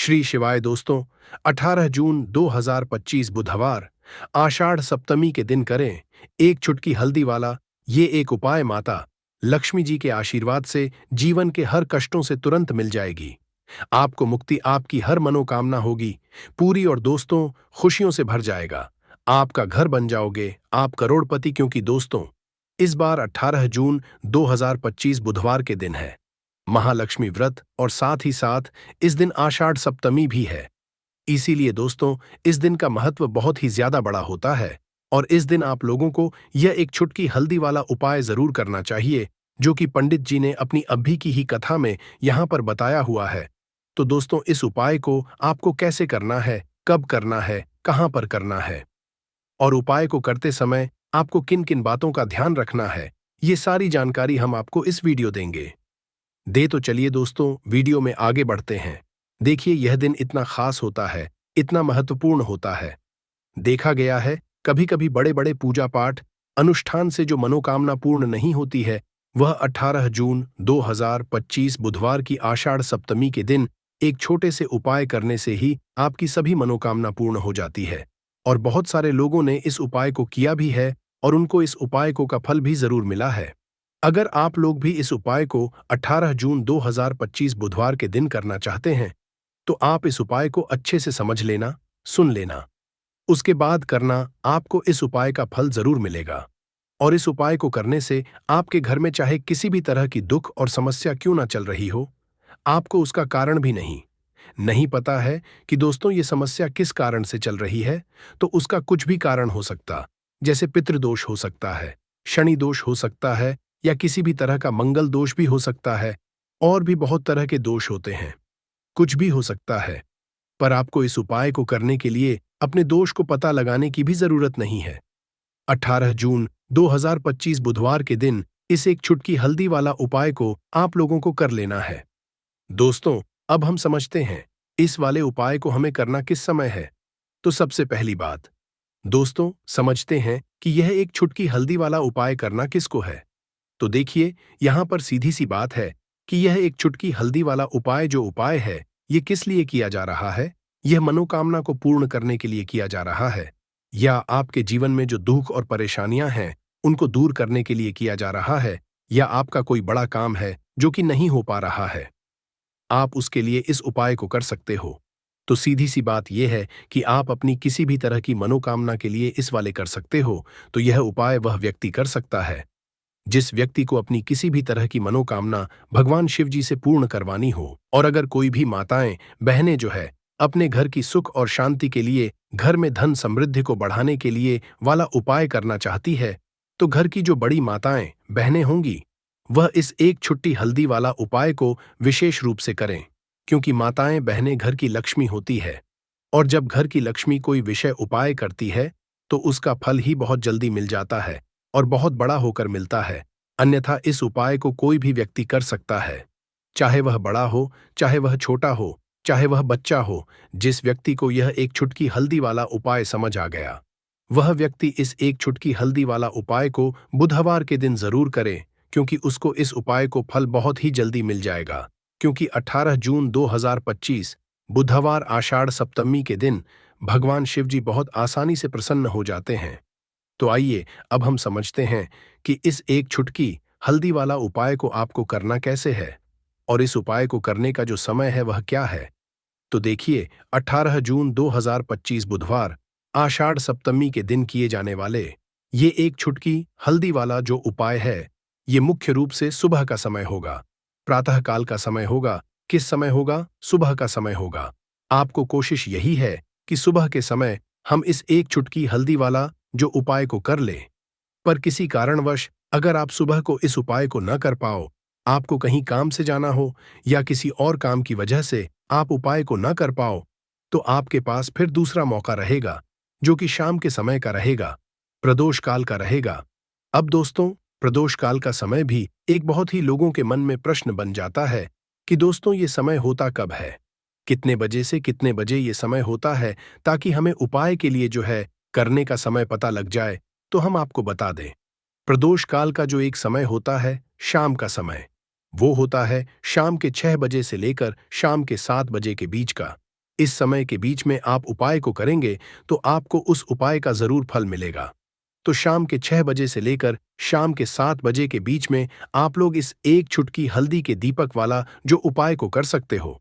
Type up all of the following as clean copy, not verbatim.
श्री शिवाय दोस्तों। 18 जून 2025 बुधवार, आषाढ़ सप्तमी के दिन करें एक चुटकी हल्दी वाला ये एक उपाय। माता लक्ष्मी जी के आशीर्वाद से जीवन के हर कष्टों से तुरंत मिल जाएगी। आपको मुक्ति, आपकी हर मनोकामना होगी पूरी और दोस्तों खुशियों से भर जाएगा। आपका घर बन जाओगे, आप करोड़पति। क्योंकि दोस्तों इस बार 18 जून 2025 बुधवार के दिन है महालक्ष्मी व्रत, और साथ ही साथ इस दिन आषाढ़ सप्तमी भी है। इसीलिए दोस्तों इस दिन का महत्व बहुत ही ज्यादा बड़ा होता है, और इस दिन आप लोगों को यह एक चुटकी हल्दी वाला उपाय जरूर करना चाहिए, जो कि पंडित जी ने अपनी अभी की ही कथा में यहां पर बताया हुआ है। तो दोस्तों इस उपाय को आपको कैसे करना है, कब करना है, कहां पर करना है, और उपाय को करते समय आपको किन किन बातों का ध्यान रखना है, ये सारी जानकारी हम आपको इस वीडियो देंगे। तो चलिए दोस्तों वीडियो में आगे बढ़ते हैं। देखिए यह दिन इतना खास होता है, इतना महत्वपूर्ण होता है। देखा गया है कभी कभी बड़े बड़े पूजा पाठ अनुष्ठान से जो मनोकामना पूर्ण नहीं होती है, वह 18 जून 2025 बुधवार की आषाढ़ सप्तमी के दिन एक छोटे से उपाय करने से ही आपकी सभी मनोकामना पूर्ण हो जाती है। और बहुत सारे लोगों ने इस उपाय को किया भी है, और उनको इस उपाय को का फल भी जरूर मिला है। अगर आप लोग भी इस उपाय को 18 जून 2025 बुधवार के दिन करना चाहते हैं, तो आप इस उपाय को अच्छे से समझ लेना, सुन लेना, उसके बाद करना। आपको इस उपाय का फल जरूर मिलेगा। और इस उपाय को करने से आपके घर में चाहे किसी भी तरह की दुख और समस्या क्यों ना चल रही हो, आपको उसका कारण भी नहीं पता है कि दोस्तों ये समस्या किस कारण से चल रही है, तो उसका कुछ भी कारण हो सकता, जैसे पितृदोष हो सकता है, शनि दोष हो सकता है, या किसी भी तरह का मंगल दोष भी हो सकता है। और भी बहुत तरह के दोष होते हैं, कुछ भी हो सकता है। पर आपको इस उपाय को करने के लिए अपने दोष को पता लगाने की भी जरूरत नहीं है। 18 जून 2025 बुधवार के दिन इस एक चुटकी हल्दी वाला उपाय को आप लोगों को कर लेना है। दोस्तों अब हम समझते हैं इस वाले उपाय को हमें करना किस समय है। तो सबसे पहली बात दोस्तों समझते हैं कि यह एक चुटकी हल्दी वाला उपाय करना किसको है। तो देखिए यहां पर सीधी सी बात है कि यह एक चुटकी हल्दी वाला उपाय जो उपाय है, ये किस लिए किया जा रहा है। यह मनोकामना को पूर्ण करने के लिए किया जा रहा है, या आपके जीवन में जो दुख और परेशानियां हैं उनको दूर करने के लिए किया जा रहा है, या आपका कोई बड़ा काम है जो कि नहीं हो पा रहा है, आप उसके लिए इस उपाय को कर सकते हो। तो सीधी सी बात यह है कि आप अपनी किसी भी तरह की मनोकामना के लिए इस वाले कर सकते हो। तो यह उपाय वह व्यक्ति कर सकता है जिस व्यक्ति को अपनी किसी भी तरह की मनोकामना भगवान शिव जी से पूर्ण करवानी हो। और अगर कोई भी माताएं बहनें जो है अपने घर की सुख और शांति के लिए, घर में धन समृद्धि को बढ़ाने के लिए वाला उपाय करना चाहती है, तो घर की जो बड़ी माताएं बहनें होंगी वह इस एक छुट्टी हल्दी वाला उपाय को विशेष रूप से करें। क्योंकि माताएं बहनें घर की लक्ष्मी होती है, और जब घर की लक्ष्मी कोई विषय उपाय करती है तो उसका फल ही बहुत जल्दी मिल जाता है, और बहुत बड़ा होकर मिलता है। अन्यथा इस उपाय को कोई भी व्यक्ति कर सकता है, चाहे वह बड़ा हो, चाहे वह छोटा हो, चाहे वह बच्चा हो। जिस व्यक्ति को यह एक चुटकी हल्दी वाला उपाय समझ आ गया, वह व्यक्ति इस एक चुटकी हल्दी वाला उपाय को बुधवार के दिन जरूर करे, क्योंकि उसको इस उपाय को फल बहुत ही जल्दी मिल जाएगा। क्योंकि 18 जून 2025 बुधवार आषाढ़ सप्तमी के दिन भगवान शिव जी बहुत आसानी से प्रसन्न हो जाते हैं। तो आइए अब हम समझते हैं कि इस एक चुटकी हल्दी वाला उपाय को आपको करना कैसे है, और इस उपाय को करने का जो समय है वह क्या है। तो देखिए 18 जून 2025 बुधवार आषाढ़ सप्तमी के दिन किए जाने वाले ये एक चुटकी हल्दी वाला जो उपाय है, ये मुख्य रूप से सुबह का समय होगा, प्रातः काल का समय होगा। किस समय होगा? सुबह का समय होगा। आपको कोशिश यही है कि सुबह के समय हम इस एक चुटकी हल्दी वाला जो उपाय को कर ले। पर किसी कारणवश अगर आप सुबह को इस उपाय को न कर पाओ, आपको कहीं काम से जाना हो, या किसी और काम की वजह से आप उपाय को न कर पाओ, तो आपके पास फिर दूसरा मौका रहेगा, जो कि शाम के समय का रहेगा, प्रदोष काल का रहेगा। अब दोस्तों प्रदोष काल का समय भी एक बहुत ही लोगों के मन में प्रश्न बन जाता है कि दोस्तों ये समय होता कब है, कितने बजे से कितने बजे ये समय होता है, ताकि हमें उपाय के लिए जो है करने का समय पता लग जाए। तो हम आपको बता दें, प्रदोष काल का जो एक समय होता है शाम का समय, वो होता है शाम के 6 बजे से लेकर शाम के 7 बजे के बीच का। इस समय के बीच में आप उपाय को करेंगे तो आपको उस उपाय का जरूर फल मिलेगा। तो शाम के 6 बजे से लेकर शाम के 7 बजे के बीच में आप लोग इस एक चुटकी हल्दी के दीपक वाला जो उपाय को कर सकते हो।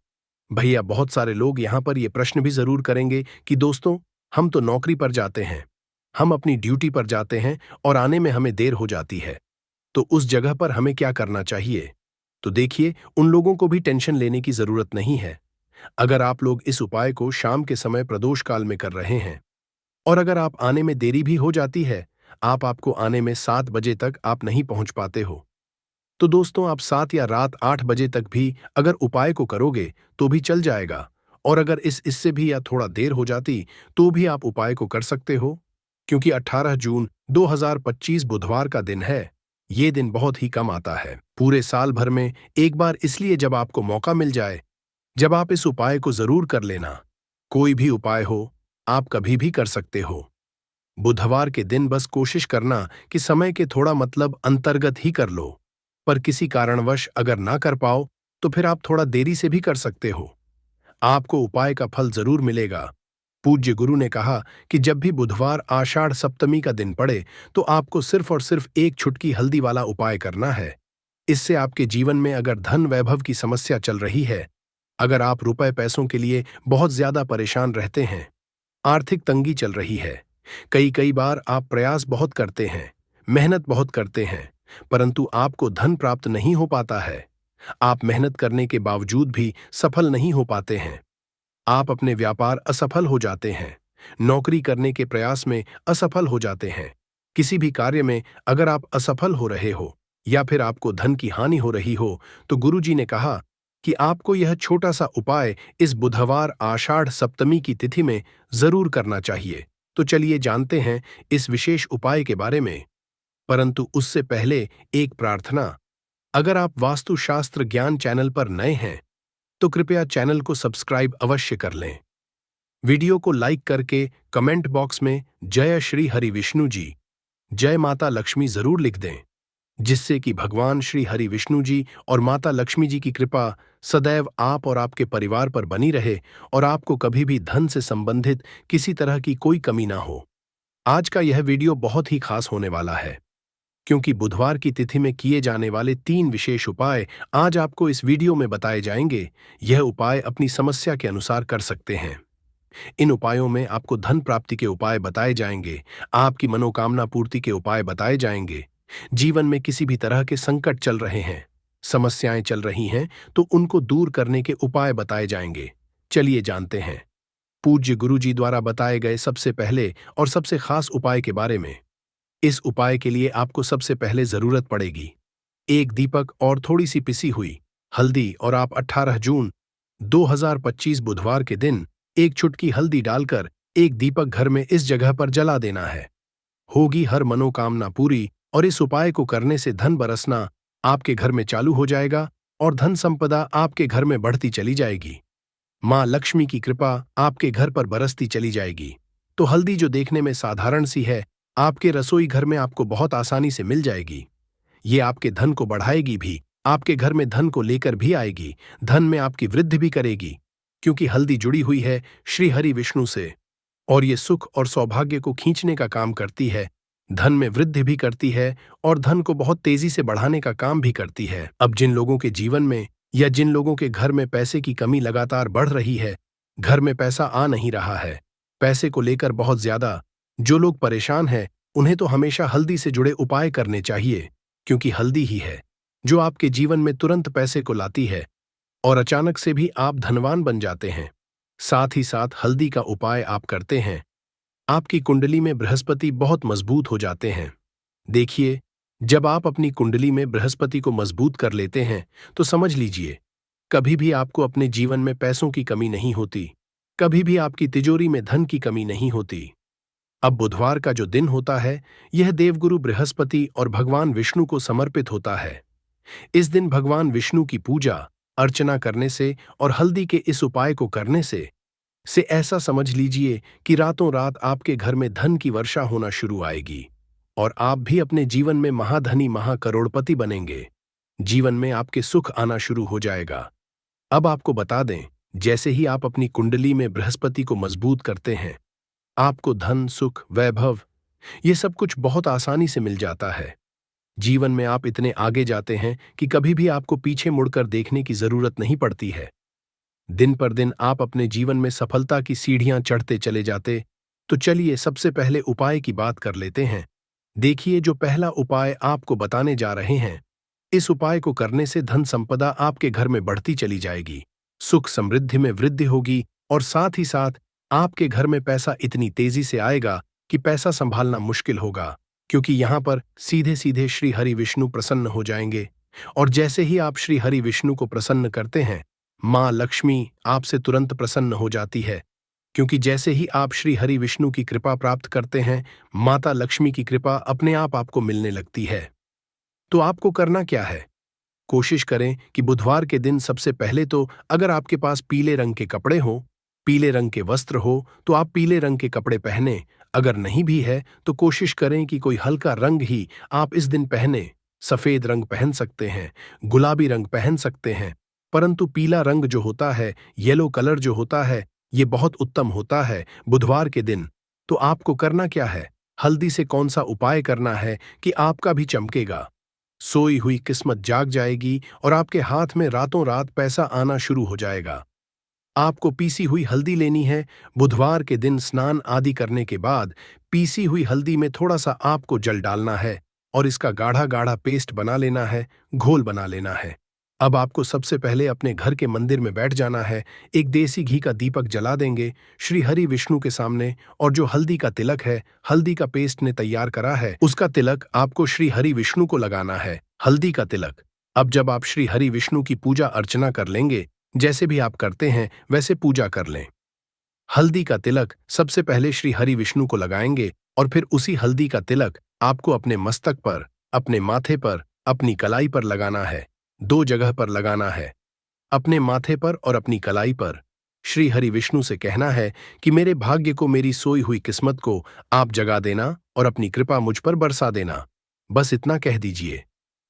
भैया बहुत सारे लोग यहाँ पर ये प्रश्न भी जरूर करेंगे कि दोस्तों, हम तो नौकरी पर जाते हैं, हम अपनी ड्यूटी पर जाते हैं और आने में हमें देर हो जाती है, तो उस जगह पर हमें क्या करना चाहिए? तो देखिए, उन लोगों को भी टेंशन लेने की जरूरत नहीं है। अगर आप लोग इस उपाय को शाम के समय प्रदोष काल में कर रहे हैं और अगर आप आने में देरी भी हो जाती है, आपको आने में 7 बजे तक आप नहीं पहुंच पाते हो, तो दोस्तों आप 7 या रात 8 बजे तक भी अगर उपाय को करोगे तो भी चल जाएगा। और अगर इससे भी या थोड़ा देर हो जाती तो भी आप उपाय को कर सकते हो, क्योंकि 18 जून 2025 बुधवार का दिन है। ये दिन बहुत ही कम आता है पूरे साल भर में, एक बार, इसलिए जब आपको मौका मिल जाए, जब आप इस उपाय को जरूर कर लेना। कोई भी उपाय हो, आप कभी भी कर सकते हो। बुधवार के दिन बस कोशिश करना कि समय के थोड़ा अंतर्गत ही कर लो, पर किसी कारणवश अगर ना कर पाओ तो फिर आप थोड़ा देरी से भी कर सकते हो। आपको उपाय का फल जरूर मिलेगा। पूज्य गुरु ने कहा कि जब भी बुधवार आषाढ़ सप्तमी का दिन पड़े तो आपको सिर्फ और सिर्फ एक चुटकी हल्दी वाला उपाय करना है। इससे आपके जीवन में अगर धन वैभव की समस्या चल रही है, अगर आप रुपए पैसों के लिए बहुत ज्यादा परेशान रहते हैं, आर्थिक तंगी चल रही है, कई कई बार आप प्रयास बहुत करते हैं, मेहनत बहुत करते हैं, परंतु आपको धन प्राप्त नहीं हो पाता है, आप मेहनत करने के बावजूद भी सफल नहीं हो पाते हैं, आप अपने व्यापार असफल हो जाते हैं, नौकरी करने के प्रयास में असफल हो जाते हैं, किसी भी कार्य में अगर आप असफल हो रहे हो या फिर आपको धन की हानि हो रही हो, तो गुरुजी ने कहा कि आपको यह छोटा सा उपाय इस बुधवार आषाढ़ सप्तमी की तिथि में जरूर करना चाहिए। तो चलिए जानते हैं इस विशेष उपाय के बारे में, परंतु उससे पहले एक प्रार्थना। अगर आप वास्तुशास्त्र ज्ञान चैनल पर नए हैं तो कृपया चैनल को सब्सक्राइब अवश्य कर लें। वीडियो को लाइक करके कमेंट बॉक्स में जय श्री हरि विष्णु जी, जय माता लक्ष्मी जरूर लिख दें, जिससे कि भगवान श्री हरि विष्णु जी और माता लक्ष्मी जी की कृपा सदैव आप और आपके परिवार पर बनी रहे और आपको कभी भी धन से संबंधित किसी तरह की कोई कमी ना हो। आज का यह वीडियो बहुत ही खास होने वाला है, क्योंकि बुधवार की तिथि में किए जाने वाले 3 विशेष उपाय आज आपको इस वीडियो में बताए जाएंगे। यह उपाय अपनी समस्या के अनुसार कर सकते हैं। इन उपायों में आपको धन प्राप्ति के उपाय बताए जाएंगे, आपकी मनोकामना पूर्ति के उपाय बताए जाएंगे। जीवन में किसी भी तरह के संकट चल रहे हैं, समस्याएं चल रही हैं, तो उनको दूर करने के उपाय बताए जाएंगे। चलिए जानते हैं पूज्य गुरु जी द्वारा बताए गए सबसे पहले और सबसे खास उपाय के बारे में। इस उपाय के लिए आपको सबसे पहले जरूरत पड़ेगी एक दीपक और थोड़ी सी पिसी हुई हल्दी, और आप 18 जून 2025 बुधवार के दिन एक चुटकी हल्दी डालकर एक दीपक घर में इस जगह पर जला देना है। होगी हर मनोकामना पूरी और इस उपाय को करने से धन बरसना आपके घर में चालू हो जाएगा और धन संपदा आपके घर में बढ़ती चली जाएगी। मां लक्ष्मी की कृपा आपके घर पर बरसती चली जाएगी। तो हल्दी जो देखने में साधारण सी है, आपके रसोई घर में आपको बहुत आसानी से मिल जाएगी। ये आपके धन को बढ़ाएगी भी, आपके घर में धन को लेकर भी आएगी, धन में आपकी वृद्धि भी करेगी, क्योंकि हल्दी जुड़ी हुई है श्री हरि विष्णु से और ये सुख और सौभाग्य को खींचने का काम करती है, धन में वृद्धि भी करती है और धन को बहुत तेजी से बढ़ाने का काम भी करती है। अब जिन लोगों के जीवन में या जिन लोगों के घर में पैसे की कमी लगातार बढ़ रही है, घर में पैसा आ नहीं रहा है, पैसे को लेकर बहुत ज्यादा जो लोग परेशान हैं, उन्हें तो हमेशा हल्दी से जुड़े उपाय करने चाहिए, क्योंकि हल्दी ही है जो आपके जीवन में तुरंत पैसे को लाती है और अचानक से भी आप धनवान बन जाते हैं। साथ ही साथ हल्दी का उपाय आप करते हैं, आपकी कुंडली में बृहस्पति बहुत मजबूत हो जाते हैं। देखिए, जब आप अपनी कुंडली में बृहस्पति को मजबूत कर लेते हैं तो समझ लीजिए कभी भी आपको अपने जीवन में पैसों की कमी नहीं होती, कभी भी आपकी तिजोरी में धन की कमी नहीं होती। अब बुधवार का जो दिन होता है, यह देवगुरु बृहस्पति और भगवान विष्णु को समर्पित होता है। इस दिन भगवान विष्णु की पूजा अर्चना करने से और हल्दी के इस उपाय को करने से ऐसा समझ लीजिए कि रातों रात आपके घर में धन की वर्षा होना शुरू आएगी और आप भी अपने जीवन में महाधनी महाकरोड़पति बनेंगे। जीवन में आपके सुख आना शुरू हो जाएगा। अब आपको बता दें जैसे ही आप अपनी कुंडली में बृहस्पति को मजबूत करते हैं, आपको धन, सुख, वैभव ये सब कुछ बहुत आसानी से मिल जाता है। जीवन में आप इतने आगे जाते हैं कि कभी भी आपको पीछे मुड़कर देखने की जरूरत नहीं पड़ती है। दिन पर दिन आप अपने जीवन में सफलता की सीढ़ियां चढ़ते चले जाते। तो चलिए सबसे पहले उपाय की बात कर लेते हैं। देखिए, जो पहला उपाय आपको बताने जा रहे हैं, इस उपाय को करने से धन संपदा आपके घर में बढ़ती चली जाएगी, सुख समृद्धि में वृद्धि होगी और साथ ही साथ आपके घर में पैसा इतनी तेजी से आएगा कि पैसा संभालना मुश्किल होगा, क्योंकि यहां पर सीधे सीधे श्री हरि विष्णु प्रसन्न हो जाएंगे। और जैसे ही आप श्री हरि विष्णु को प्रसन्न करते हैं, मां लक्ष्मी आपसे तुरंत प्रसन्न हो जाती है, क्योंकि जैसे ही आप श्री हरि विष्णु की कृपा प्राप्त करते हैं, माता लक्ष्मी की कृपा अपने आप आपको मिलने लगती है। तो आपको करना क्या है? कोशिश करें कि बुधवार के दिन सबसे पहले तो अगर आपके पास पीले रंग के कपड़े हो, पीले रंग के वस्त्र हो, तो आप पीले रंग के कपड़े पहने। अगर नहीं भी है तो कोशिश करें कि कोई हल्का रंग ही आप इस दिन पहने। सफेद रंग पहन सकते हैं, गुलाबी रंग पहन सकते हैं, परंतु पीला रंग जो होता है, येलो कलर जो होता है, ये बहुत उत्तम होता है बुधवार के दिन। तो आपको करना क्या है? हल्दी से कौन सा उपाय करना है कि आपका भी चमकेगा, सोई हुई किस्मत जाग जाएगी और आपके हाथ में रातों रात पैसा आना शुरू हो जाएगा। आपको पीसी हुई हल्दी लेनी है। बुधवार के दिन स्नान आदि करने के बाद पीसी हुई हल्दी में थोड़ा सा आपको जल डालना है और इसका गाढ़ा गाढ़ा पेस्ट बना लेना है, घोल बना लेना है। अब आपको सबसे पहले अपने घर के मंदिर में बैठ जाना है, एक देसी घी का दीपक जला देंगे श्री हरि विष्णु के सामने, और जो हल्दी का तिलक है, हल्दी का पेस्ट ने तैयार करा है, उसका तिलक आपको श्री हरि विष्णु को लगाना है, हल्दी का तिलक। अब जब आप श्री हरि विष्णु की पूजा अर्चना कर लेंगे, जैसे भी आप करते हैं वैसे पूजा कर लें। हल्दी का तिलक सबसे पहले श्री हरि विष्णु को लगाएंगे और फिर उसी हल्दी का तिलक आपको अपने मस्तक पर, अपने माथे पर, अपनी कलाई पर लगाना है। 2 जगह पर लगाना है, अपने माथे पर और अपनी कलाई पर। श्री हरि विष्णु से कहना है कि मेरे भाग्य को, मेरी सोई हुई किस्मत को आप जगा देना और अपनी कृपा मुझ पर बरसा देना। बस इतना कह दीजिए।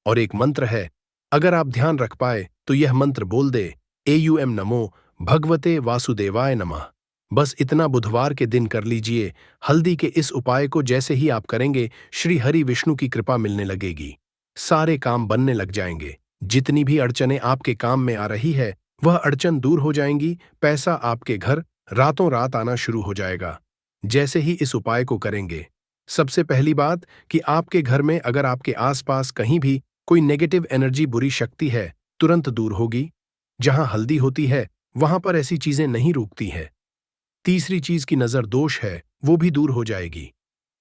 और एक मंत्र है, अगर आप ध्यान रख पाए तो यह मंत्र बोल दे, एयूएम नमो भगवते वासुदेवाय नमः। बस इतना बुधवार के दिन कर लीजिए। हल्दी के इस उपाय को जैसे ही आप करेंगे, श्री हरि विष्णु की कृपा मिलने लगेगी, सारे काम बनने लग जाएंगे। जितनी भी अड़चनें आपके काम में आ रही है, वह अड़चन दूर हो जाएंगी। पैसा आपके घर रातों रात आना शुरू हो जाएगा जैसे ही इस उपाय को करेंगे। सबसे पहली बात कि आपके घर में अगर आपके आसपास कहीं भी कोई नेगेटिव एनर्जी, बुरी शक्ति है, तुरंत दूर होगी। जहां हल्दी होती है वहां पर ऐसी चीजें नहीं रुकती है। तीसरी चीज की नजर दोष है, वो भी दूर हो जाएगी।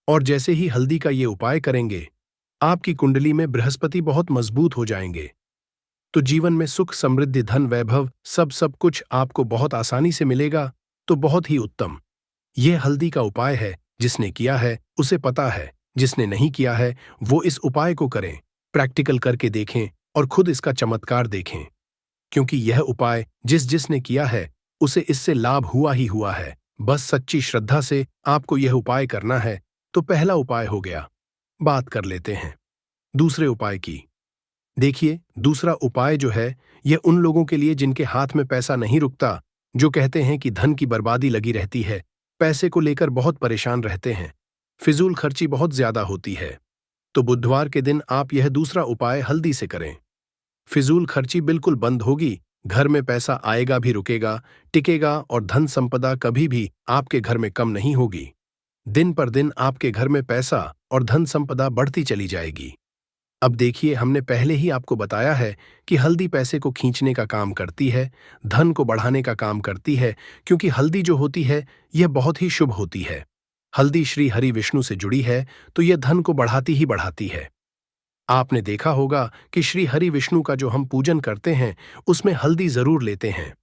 और जैसे ही हल्दी का ये उपाय करेंगे, आपकी कुंडली में बृहस्पति बहुत मजबूत हो जाएंगे। तो जीवन में सुख समृद्धि, धन, वैभव सब कुछ आपको बहुत आसानी से मिलेगा। तो बहुत ही उत्तम यह हल्दी का उपाय है। जिसने किया है उसे पता है, जिसने नहीं किया है वो इस उपाय को करें, प्रैक्टिकल करके देखें और खुद इसका चमत्कार देखें, क्योंकि यह उपाय जिसने किया है उसे इससे लाभ हुआ ही हुआ है। बस सच्ची श्रद्धा से आपको यह उपाय करना है। तो पहला उपाय हो गया। बात कर लेते हैं दूसरे उपाय की। देखिए, दूसरा उपाय जो है, यह उन लोगों के लिए जिनके हाथ में पैसा नहीं रुकता, जो कहते हैं कि धन की बर्बादी लगी रहती है, पैसे को लेकर बहुत परेशान रहते हैं, फिजूल खर्ची बहुत ज्यादा होती है। तो बुधवार के दिन आप यह दूसरा उपाय हल्दी से करें। फिजूल खर्ची बिल्कुल बंद होगी, घर में पैसा आएगा भी, रुकेगा, टिकेगा और धन संपदा कभी भी आपके घर में कम नहीं होगी। दिन पर दिन आपके घर में पैसा और धन संपदा बढ़ती चली जाएगी। अब देखिए, हमने पहले ही आपको बताया है कि हल्दी पैसे को खींचने का काम करती है, धन को बढ़ाने का काम करती है, क्योंकि हल्दी जो होती है यह बहुत ही शुभ होती है। हल्दी श्री हरि विष्णु से जुड़ी है तो यह धन को बढ़ाती ही बढ़ाती है। आपने देखा होगा कि श्री हरि विष्णु का जो हम पूजन करते हैं उसमें हल्दी जरूर लेते हैं,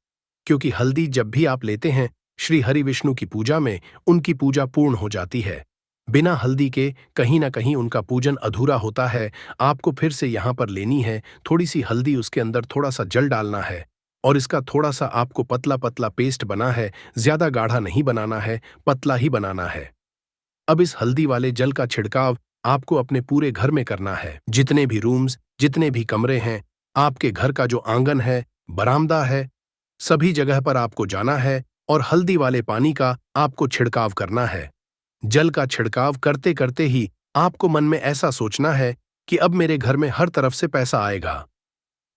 क्योंकि हल्दी जब भी आप लेते हैं श्री हरि विष्णु की पूजा में, उनकी पूजा पूर्ण हो जाती है। बिना हल्दी के कहीं ना कहीं उनका पूजन अधूरा होता है। आपको फिर से यहाँ पर लेनी है थोड़ी सी हल्दी, उसके अंदर थोड़ा सा जल डालना है और इसका थोड़ा सा आपको पतला पतला पेस्ट बना है। ज्यादा गाढ़ा नहीं बनाना है, पतला ही बनाना है। अब इस हल्दी वाले जल का छिड़काव आपको अपने पूरे घर में करना है। जितने भी रूम्स, जितने भी कमरे हैं, आपके घर का जो आंगन है, बरामदा है, सभी जगह पर आपको जाना है और हल्दी वाले पानी का आपको छिड़काव करना है। जल का छिड़काव करते करते ही आपको मन में ऐसा सोचना है कि अब मेरे घर में हर तरफ से पैसा आएगा,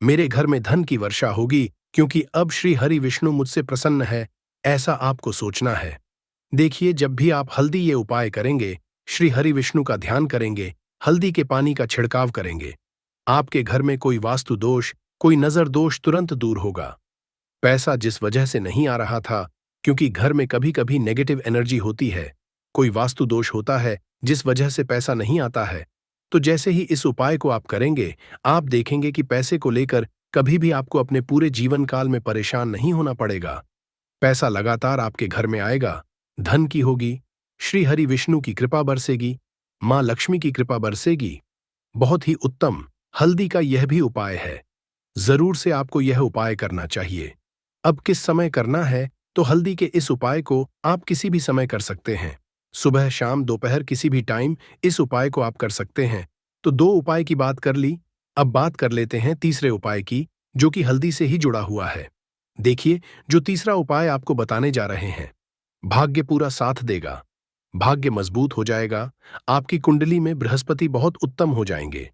मेरे घर में धन की वर्षा होगी, क्योंकि अब श्री हरि विष्णु मुझसे प्रसन्न है, ऐसा आपको सोचना है। देखिए, जब भी आप हल्दी ये उपाय करेंगे, श्री हरि विष्णु का ध्यान करेंगे, हल्दी के पानी का छिड़काव करेंगे, आपके घर में कोई वास्तु दोष, कोई नजर दोष तुरंत दूर होगा। पैसा जिस वजह से नहीं आ रहा था, क्योंकि घर में कभी कभी नेगेटिव एनर्जी होती है, कोई वास्तु दोष होता है जिस वजह से पैसा नहीं आता है, तो जैसे ही इस उपाय को आप करेंगे, आप देखेंगे कि पैसे को लेकर कभी भी आपको अपने पूरे जीवन काल में परेशान नहीं होना पड़ेगा। पैसा लगातार आपके घर में आएगा, धन की होगी, श्री हरि विष्णु की कृपा बरसेगी, मां लक्ष्मी की कृपा बरसेगी। बहुत ही उत्तम हल्दी का यह भी उपाय है। जरूर से आपको यह उपाय करना चाहिए। अब किस समय करना है, तो हल्दी के इस उपाय को आप किसी भी समय कर सकते हैं। सुबह, शाम, दोपहर, किसी भी टाइम इस उपाय को आप कर सकते हैं। तो 2 उपाय की बात कर ली, अब बात कर लेते हैं तीसरे उपाय की, जो कि हल्दी से ही जुड़ा हुआ है। देखिए, जो तीसरा उपाय आपको बताने जा रहे हैं, भाग्य पूरा साथ देगा, भाग्य मजबूत हो जाएगा, आपकी कुंडली में बृहस्पति बहुत उत्तम हो जाएंगे,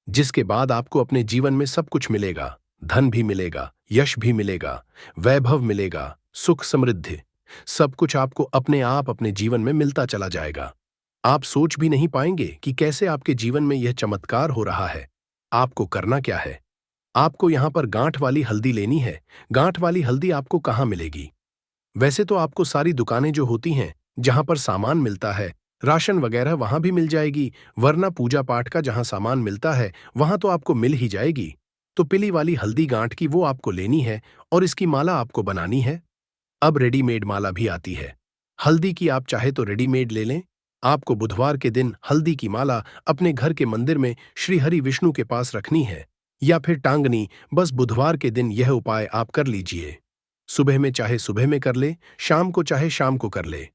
जिसके बाद आपको अपने जीवन में सब कुछ मिलेगा, धन भी मिलेगा, यश भी मिलेगा, वैभव मिलेगा, सुख समृद्धि, सब कुछ आपको अपने आप अपने जीवन में मिलता चला जाएगा। आप सोच भी नहीं पाएंगे कि कैसे आपके जीवन में यह चमत्कार हो रहा है। आपको करना क्या है? आपको यहां पर गांठ वाली हल्दी लेनी है। गांठ वाली हल्दी आपको कहां मिलेगी? वैसे तो आपको सारी दुकानें जो होती हैं, जहां पर सामान मिलता है, राशन वगैरह, वहां भी मिल जाएगी, वरना पूजा पाठ का जहां सामान मिलता है वहां तो आपको मिल ही जाएगी। तो पीली वाली हल्दी गांठ की वो आपको लेनी है और इसकी माला आपको बनानी है। अब रेडीमेड माला भी आती है हल्दी की, आप चाहे तो रेडीमेड ले लें। आपको बुधवार के दिन हल्दी की माला अपने घर के मंदिर में श्री हरि विष्णु के पास रखनी है, या फिर टांगनी। बस बुधवार के दिन यह उपाय आप कर लीजिए। सुबह में चाहे सुबह में कर ले, शाम को चाहे शाम को कर ले।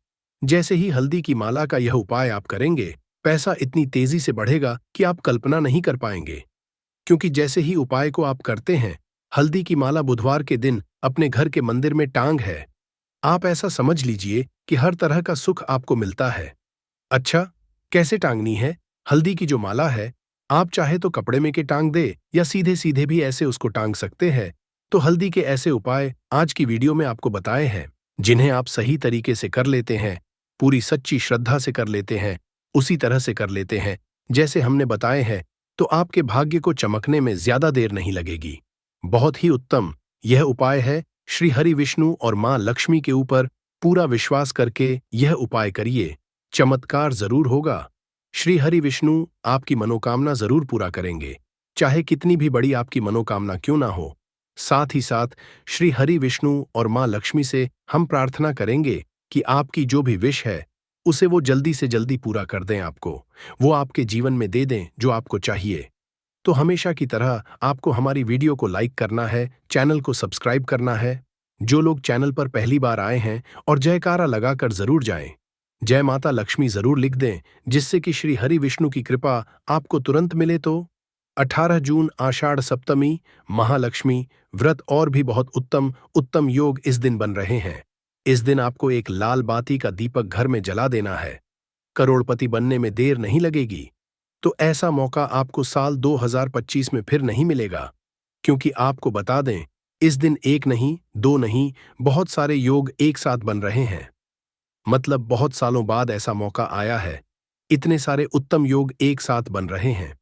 जैसे ही हल्दी की माला का यह उपाय आप करेंगे, पैसा इतनी तेजी से बढ़ेगा कि आप कल्पना नहीं कर पाएंगे। क्योंकि जैसे ही उपाय को आप करते हैं, हल्दी की माला बुधवार के दिन अपने घर के मंदिर में टांग है, आप ऐसा समझ लीजिए कि हर तरह का सुख आपको मिलता है। अच्छा, कैसे टांगनी है? हल्दी की जो माला है, आप चाहे तो कपड़े में के टांग दे या सीधे सीधे भी ऐसे उसको टांग सकते हैं। तो हल्दी के ऐसे उपाय आज की वीडियो में आपको बताए हैं, जिन्हें आप सही तरीके से कर लेते हैं, पूरी सच्ची श्रद्धा से कर लेते हैं, उसी तरह से कर लेते हैं जैसे हमने बताए हैं, तो आपके भाग्य को चमकने में ज्यादा देर नहीं लगेगी। बहुत ही उत्तम यह उपाय है। श्री हरि विष्णु और मां लक्ष्मी के ऊपर पूरा विश्वास करके यह उपाय करिए, चमत्कार जरूर होगा। श्री हरि विष्णु आपकी मनोकामना जरूर पूरा करेंगे, चाहे कितनी भी बड़ी आपकी मनोकामना क्यों ना हो। साथ ही साथ श्री हरि विष्णु और मां लक्ष्मी से हम प्रार्थना करेंगे कि आपकी जो भी विश है, उसे वो जल्दी से जल्दी पूरा कर दें, आपको वो आपके जीवन में दे दें जो आपको चाहिए। तो हमेशा की तरह आपको हमारी वीडियो को लाइक करना है, चैनल को सब्सक्राइब करना है। जो लोग चैनल पर पहली बार आए हैं, और जयकारा लगाकर जरूर जाएं। जय माता लक्ष्मी जरूर लिख दें, जिससे कि श्री हरि विष्णु की कृपा आपको तुरंत मिले। तो 18 जून आषाढ़ सप्तमी, महालक्ष्मी व्रत और भी बहुत उत्तम उत्तम योग इस दिन बन रहे हैं। इस दिन आपको एक लाल बाती का दीपक घर में जला देना है। करोड़पति बनने में देर नहीं लगेगी। तो ऐसा मौका आपको साल 2025 में फिर नहीं मिलेगा, क्योंकि आपको बता दें, इस दिन एक नहीं, दो नहीं, बहुत सारे योग एक साथ बन रहे हैं। मतलब बहुत सालों बाद ऐसा मौका आया है, इतने सारे उत्तम योग एक साथ बन रहे हैं।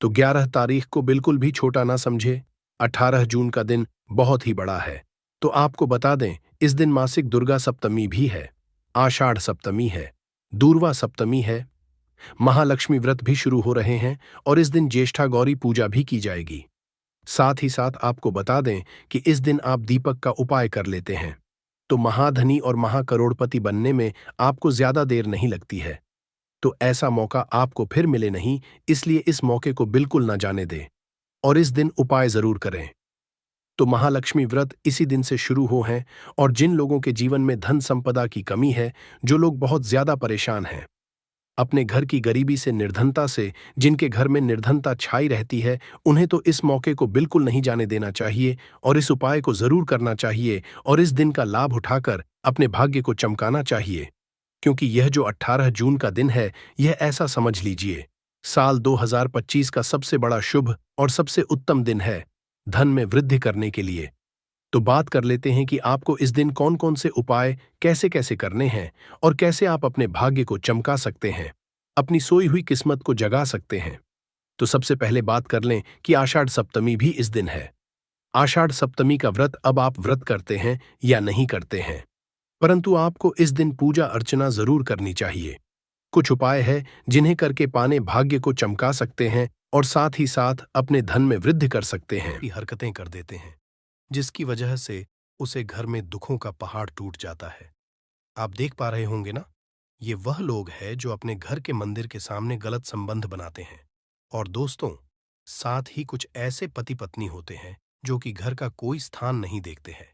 तो 11 तारीख को बिल्कुल भी छोटा ना समझे। 18 जून का दिन बहुत ही बड़ा है। तो आपको बता दें, इस दिन मासिक दुर्गा सप्तमी भी है, आषाढ़ सप्तमी है, दूर्वा सप्तमी है, महालक्ष्मी व्रत भी शुरू हो रहे हैं, और इस दिन ज्येष्ठा गौरी पूजा भी की जाएगी। साथ ही साथ आपको बता दें कि इस दिन आप दीपक का उपाय कर लेते हैं, तो महाधनी और महाकरोड़पति बनने में आपको ज्यादा देर नहीं लगती है। तो ऐसा मौका आपको फिर मिले नहीं, इसलिए इस मौके को बिल्कुल न जाने दें और इस दिन उपाय जरूर करें। तो महालक्ष्मी व्रत इसी दिन से शुरू हो हैं, और जिन लोगों के जीवन में धन संपदा की कमी है, जो लोग बहुत ज्यादा परेशान हैं, अपने घर की गरीबी से निर्धनता से, जिनके घर में निर्धनता छाई रहती है, उन्हें तो इस मौके को बिल्कुल नहीं जाने देना चाहिए और इस उपाय को जरूर करना चाहिए और इस दिन का लाभ उठाकर अपने भाग्य को चमकाना चाहिए। क्योंकि यह जो 18 जून का दिन है, यह ऐसा समझ लीजिए साल 2025 का सबसे बड़ा शुभ और सबसे उत्तम दिन है धन में वृद्धि करने के लिए। तो बात कर लेते हैं कि आपको इस दिन कौन कौन से उपाय कैसे कैसे करने हैं और कैसे आप अपने भाग्य को चमका सकते हैं, अपनी सोई हुई किस्मत को जगा सकते हैं। तो सबसे पहले बात कर लें कि आषाढ़ सप्तमी भी इस दिन है। आषाढ़ सप्तमी का व्रत अब आप व्रत करते हैं या नहीं करते हैं, परंतु आपको इस दिन पूजा अर्चना जरूर करनी चाहिए। कुछ उपाय है जिन्हें करके पाने भाग्य को चमका सकते हैं और साथ ही साथ अपने धन में वृद्धि कर सकते हैं। ये हरकतें कर देते हैं जिसकी वजह से उसे घर में दुखों का पहाड़ टूट जाता है। आप देख पा रहे होंगे ना, ये वह लोग हैं जो अपने घर के मंदिर के सामने गलत संबंध बनाते हैं। और दोस्तों, साथ ही कुछ ऐसे पति पत्नी होते हैं जो कि घर का कोई स्थान नहीं देखते हैं।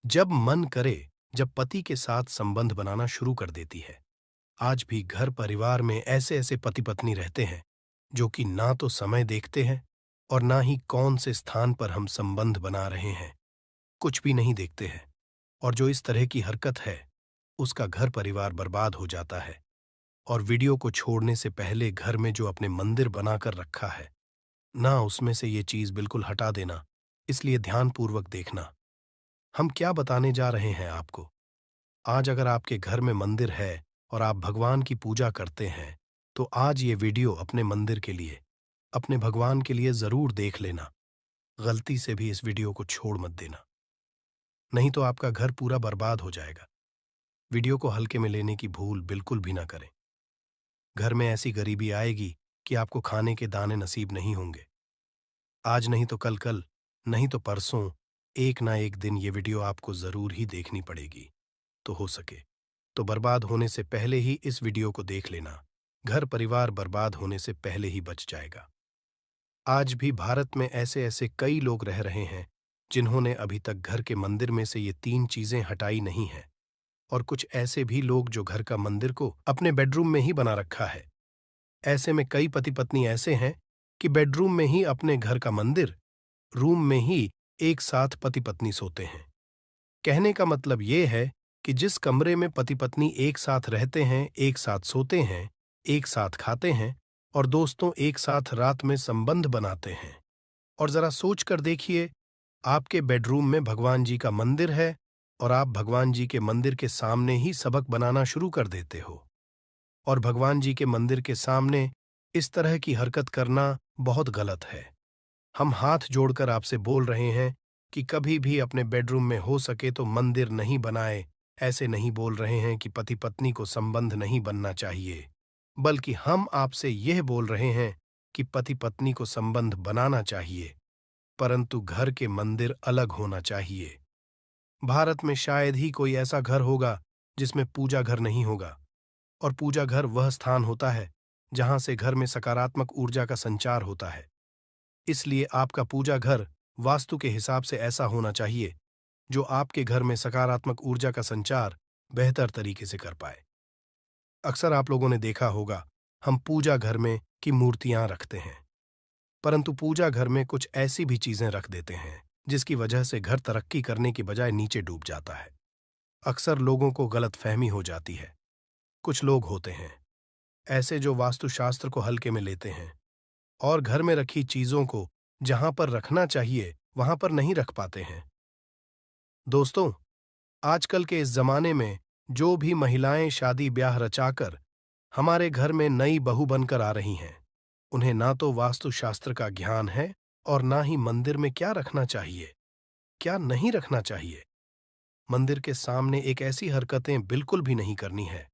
जब मन करे, जब पति के साथ संबंध बनाना शुरू कर देती है। आज भी घर परिवार में ऐसे ऐसे पति पत्नी रहते हैं जो कि ना तो समय देखते हैं और ना ही कौन से स्थान पर हम संबंध बना रहे हैं, कुछ भी नहीं देखते हैं। और जो इस तरह की हरकत है, उसका घर परिवार बर्बाद हो जाता है। और वीडियो को छोड़ने से पहले घर में जो अपने मंदिर बनाकर रखा है ना, उसमें से ये चीज बिल्कुल हटा देना। इसलिए ध्यानपूर्वक देखना हम क्या बताने जा रहे हैं आपको। आज अगर आपके घर में मंदिर है और आप भगवान की पूजा करते हैं, तो आज ये वीडियो अपने मंदिर के लिए, अपने भगवान के लिए जरूर देख लेना। गलती से भी इस वीडियो को छोड़ मत देना, नहीं तो आपका घर पूरा बर्बाद हो जाएगा। वीडियो को हल्के में लेने की भूल बिल्कुल भी ना करें। घर में ऐसी गरीबी आएगी कि आपको खाने के दाने नसीब नहीं होंगे। आज नहीं तो कल, कल नहीं तो परसों, एक ना एक दिन ये वीडियो आपको जरूर ही देखनी पड़ेगी। तो हो सके तो बर्बाद होने से पहले ही इस वीडियो को देख लेना। घर परिवार बर्बाद होने से पहले ही बच जाएगा। आज भी भारत में ऐसे ऐसे कई लोग रह रहे हैं जिन्होंने अभी तक घर के मंदिर में से ये 3 चीजें हटाई नहीं है। और कुछ ऐसे भी लोग जो घर का मंदिर को अपने बेडरूम में ही बना रखा है। ऐसे में कई पति पत्नी ऐसे हैं कि बेडरूम में ही अपने घर का मंदिर, रूम में ही एक साथ पति पत्नी सोते हैं। कहने का मतलब ये है कि जिस कमरे में पति पत्नी एक साथ रहते हैं, एक साथ सोते हैं, एक साथ खाते हैं और दोस्तों एक साथ रात में संबंध बनाते हैं। और जरा सोच कर देखिए, आपके बेडरूम में भगवान जी का मंदिर है और आप भगवान जी के मंदिर के सामने ही सबक बनाना शुरू कर देते हो। और भगवान जी के मंदिर के सामने इस तरह की हरकत करना बहुत गलत है। हम हाथ जोड़कर आपसे बोल रहे हैं कि कभी भी अपने बेडरूम में हो सके तो मंदिर नहीं बनाए। ऐसे नहीं बोल रहे हैं कि पति पत्नी को संबंध नहीं बनना चाहिए, बल्कि हम आपसे यह बोल रहे हैं कि पति पत्नी को संबंध बनाना चाहिए, परंतु घर के मंदिर अलग होना चाहिए। भारत में शायद ही कोई ऐसा घर होगा जिसमें पूजा घर नहीं होगा। और पूजा घर वह स्थान होता है जहां से घर में सकारात्मक ऊर्जा का संचार होता है। इसलिए आपका पूजा घर वास्तु के हिसाब से ऐसा होना चाहिए जो आपके घर में सकारात्मक ऊर्जा का संचार बेहतर तरीके से कर पाए। अक्सर आप लोगों ने देखा होगा, हम पूजा घर में की मूर्तियां रखते हैं, परंतु पूजा घर में कुछ ऐसी भी चीजें रख देते हैं जिसकी वजह से घर तरक्की करने की बजाय नीचे डूब जाता है। अक्सर लोगों को गलतफहमी हो जाती है। कुछ लोग होते हैं ऐसे जो वास्तुशास्त्र को हल्के में लेते हैं और घर में रखी चीजों को जहां पर रखना चाहिए वहां पर नहीं रख पाते हैं। दोस्तों, आजकल के इस जमाने में जो भी महिलाएं शादी ब्याह रचाकर हमारे घर में नई बहू बनकर आ रही हैं, उन्हें ना तो वास्तुशास्त्र का ज्ञान है और ना ही मंदिर में क्या रखना चाहिए, क्या नहीं रखना चाहिए। मंदिर के सामने एक ऐसी हरकतें बिल्कुल भी नहीं करनी है।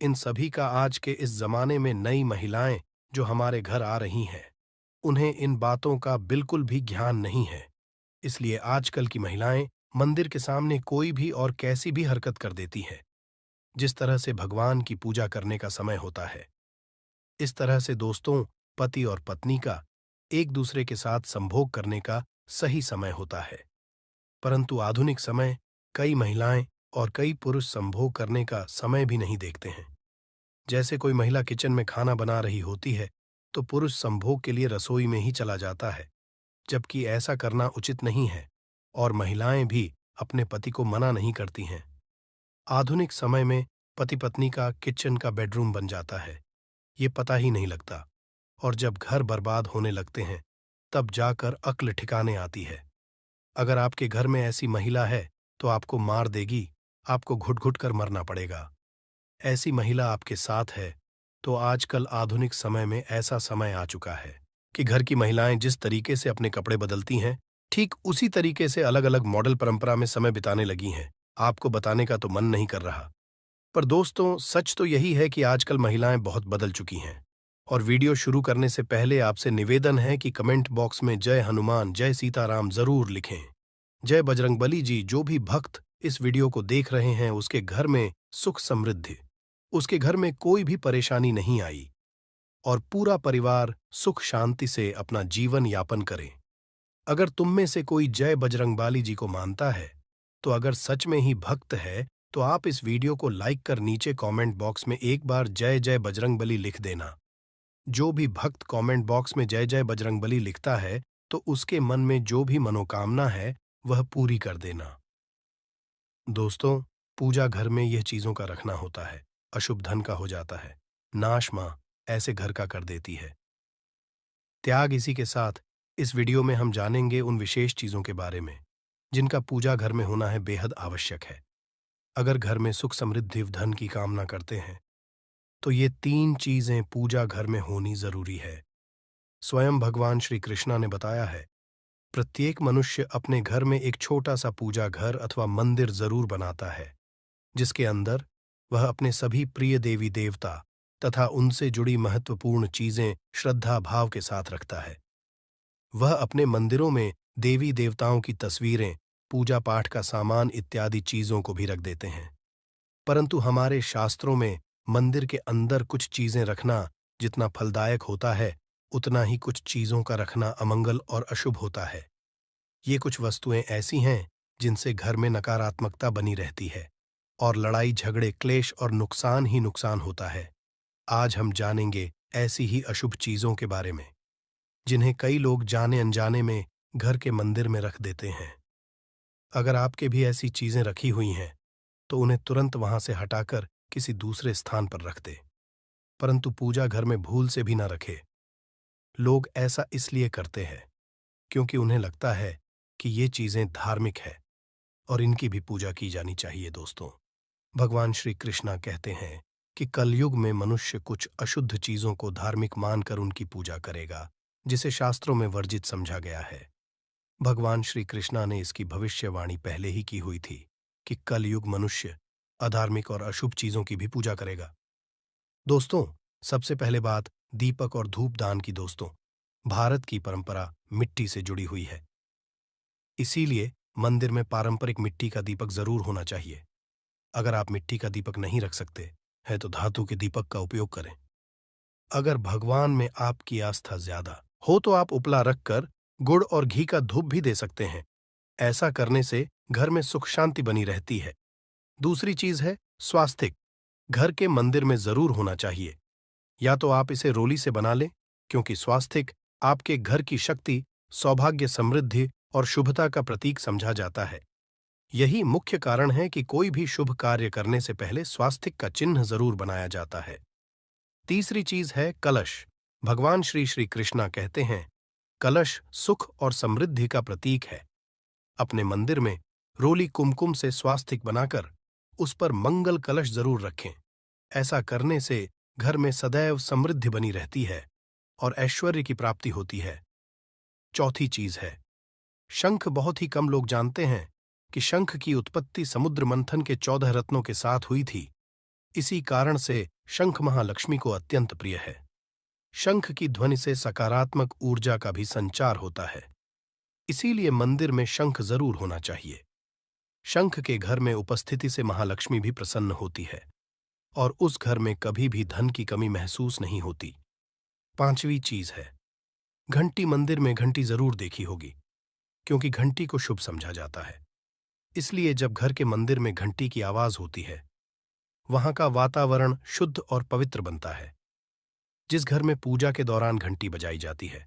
इन सभी का आज के इस जमाने में नई महिलाएं जो हमारे घर आ रही हैं, उन्हें इन बातों का बिल्कुल भी ज्ञान नहीं है। इसलिए आजकल की महिलाएं मंदिर के सामने कोई भी और कैसी भी हरकत कर देती हैं। जिस तरह से भगवान की पूजा करने का समय होता है, इस तरह से दोस्तों, पति और पत्नी का एक दूसरे के साथ संभोग करने का सही समय होता है। परंतु आधुनिक समय कई महिलाएं और कई पुरुष संभोग करने का समय भी नहीं देखते हैं। जैसे कोई महिला किचन में खाना बना रही होती है तो पुरुष संभोग के लिए रसोई में ही चला जाता है, जबकि ऐसा करना उचित नहीं है और महिलाएं भी अपने पति को मना नहीं करती हैं। आधुनिक समय में पति पत्नी का किचन का बेडरूम बन जाता है, ये पता ही नहीं लगता, और जब घर बर्बाद होने लगते हैं तब जाकर अक्ल ठिकाने आती है। अगर आपके घर में ऐसी महिला है तो आपको मार देगी, आपको घुट घुट कर मरना पड़ेगा। ऐसी महिला आपके साथ है तो आजकल आधुनिक समय में ऐसा समय आ चुका है कि घर की महिलाएं जिस तरीके से अपने कपड़े बदलती हैं, ठीक उसी तरीके से अलग अलग मॉडल परंपरा में समय बिताने लगी हैं। आपको बताने का तो मन नहीं कर रहा, पर दोस्तों सच तो यही है कि आजकल महिलाएं बहुत बदल चुकी हैं। और वीडियो शुरू करने से पहले आपसे निवेदन है कि कमेंट बॉक्स में जय हनुमान जय सीताराम जरूर लिखें। जय बजरंगबली जी। जो भी भक्त इस वीडियो को देख रहे हैं उसके घर में सुख समृद्धि, उसके घर में कोई भी परेशानी नहीं आई और पूरा परिवार सुख शांति से अपना जीवन यापन करे। अगर तुम में से कोई जय बजरंगबली जी को मानता है तो अगर सच में ही भक्त है तो आप इस वीडियो को लाइक कर नीचे कमेंट बॉक्स में एक बार जय जय बजरंगबली लिख देना। जो भी भक्त कमेंट बॉक्स में जय जय बजरंगबली लिखता है तो उसके मन में जो भी मनोकामना है वह पूरी कर देना। दोस्तों, पूजा घर में यह चीजों का रखना होता है, अशुभ धन का हो जाता है, नाश मां ऐसे घर का कर देती है। त्याग। इसी के साथ इस वीडियो में हम जानेंगे उन विशेष चीजों के बारे में जिनका पूजा घर में होना है बेहद आवश्यक है। अगर घर में सुख समृद्धि धन की कामना करते हैं तो ये 3 चीजें पूजा घर में होनी जरूरी है। स्वयं भगवान श्री कृष्णा ने बताया है, प्रत्येक मनुष्य अपने घर में एक छोटा सा पूजा घर अथवा मंदिर जरूर बनाता है, जिसके अंदर वह अपने सभी प्रिय देवी देवता तथा उनसे जुड़ी महत्वपूर्ण चीजें श्रद्धा भाव के साथ रखता है। वह अपने मंदिरों में देवी देवताओं की तस्वीरें, पूजा पाठ का सामान इत्यादि चीजों को भी रख देते हैं। परंतु हमारे शास्त्रों में मंदिर के अंदर कुछ चीजें रखना जितना फलदायक होता है उतना ही कुछ चीजों का रखना अमंगल और अशुभ होता है। ये कुछ वस्तुएं ऐसी हैं जिनसे घर में नकारात्मकता बनी रहती है और लड़ाई झगड़े क्लेश और नुकसान ही नुकसान होता है। आज हम जानेंगे ऐसी ही अशुभ चीजों के बारे में जिन्हें कई लोग जाने अनजाने में घर के मंदिर में रख देते हैं। अगर आपके भी ऐसी चीजें रखी हुई हैं तो उन्हें तुरंत वहां से हटाकर किसी दूसरे स्थान पर रख दे, परंतु पूजा घर में भूल से भी न रखे। लोग ऐसा इसलिए करते हैं क्योंकि उन्हें लगता है कि ये चीजें धार्मिक है और इनकी भी पूजा की जानी चाहिए। दोस्तों, भगवान श्री कृष्णा कहते हैं कि कलयुग में मनुष्य कुछ अशुद्ध चीजों को धार्मिक मानकर उनकी पूजा करेगा, जिसे शास्त्रों में वर्जित समझा गया है। भगवान श्री कृष्णा ने इसकी भविष्यवाणी पहले ही की हुई थी कि कलयुग मनुष्य अधार्मिक और अशुभ चीजों की भी पूजा करेगा। दोस्तों, सबसे पहले बात दीपक और धूप दान की। दोस्तों, भारत की परंपरा मिट्टी से जुड़ी हुई है, इसीलिए मंदिर में पारंपरिक मिट्टी का दीपक जरूर होना चाहिए। अगर आप मिट्टी का दीपक नहीं रख सकते हैं तो धातु के दीपक का उपयोग करें। अगर भगवान में आपकी आस्था ज्यादा हो तो आप उपला रखकर गुड़ और घी का धूप भी दे सकते हैं। ऐसा करने से घर में सुख शांति बनी रहती है। दूसरी चीज है स्वास्तिक। घर के मंदिर में जरूर होना चाहिए। या तो आप इसे रोली से बना लें, क्योंकि स्वास्तिक आपके घर की शक्ति, सौभाग्य, समृद्धि और शुभता का प्रतीक समझा जाता है। यही मुख्य कारण है कि कोई भी शुभ कार्य करने से पहले स्वास्तिक का चिन्ह जरूर बनाया जाता है। तीसरी चीज है कलश। भगवान श्री श्री कृष्णा कहते हैं, कलश सुख और समृद्धि का प्रतीक है। अपने मंदिर में रोली कुमकुम से स्वास्तिक बनाकर उस पर मंगल कलश जरूर रखें। ऐसा करने से घर में सदैव समृद्धि बनी रहती है और ऐश्वर्य की प्राप्ति होती है। चौथी चीज है शंख। बहुत ही कम लोग जानते हैं कि शंख की उत्पत्ति समुद्र मंथन के 14 रत्नों के साथ हुई थी। इसी कारण से शंख महालक्ष्मी को अत्यंत प्रिय है। शंख की ध्वनि से सकारात्मक ऊर्जा का भी संचार होता है, इसीलिए मंदिर में शंख जरूर होना चाहिए। शंख के घर में उपस्थिति से महालक्ष्मी भी प्रसन्न होती है और उस घर में कभी भी धन की कमी महसूस नहीं होती। पांचवी चीज है घंटी। मंदिर में घंटी जरूर देखी होगी, क्योंकि घंटी को शुभ समझा जाता है। इसलिए जब घर के मंदिर में घंटी की आवाज होती है वहां का वातावरण शुद्ध और पवित्र बनता है। जिस घर में पूजा के दौरान घंटी बजाई जाती है,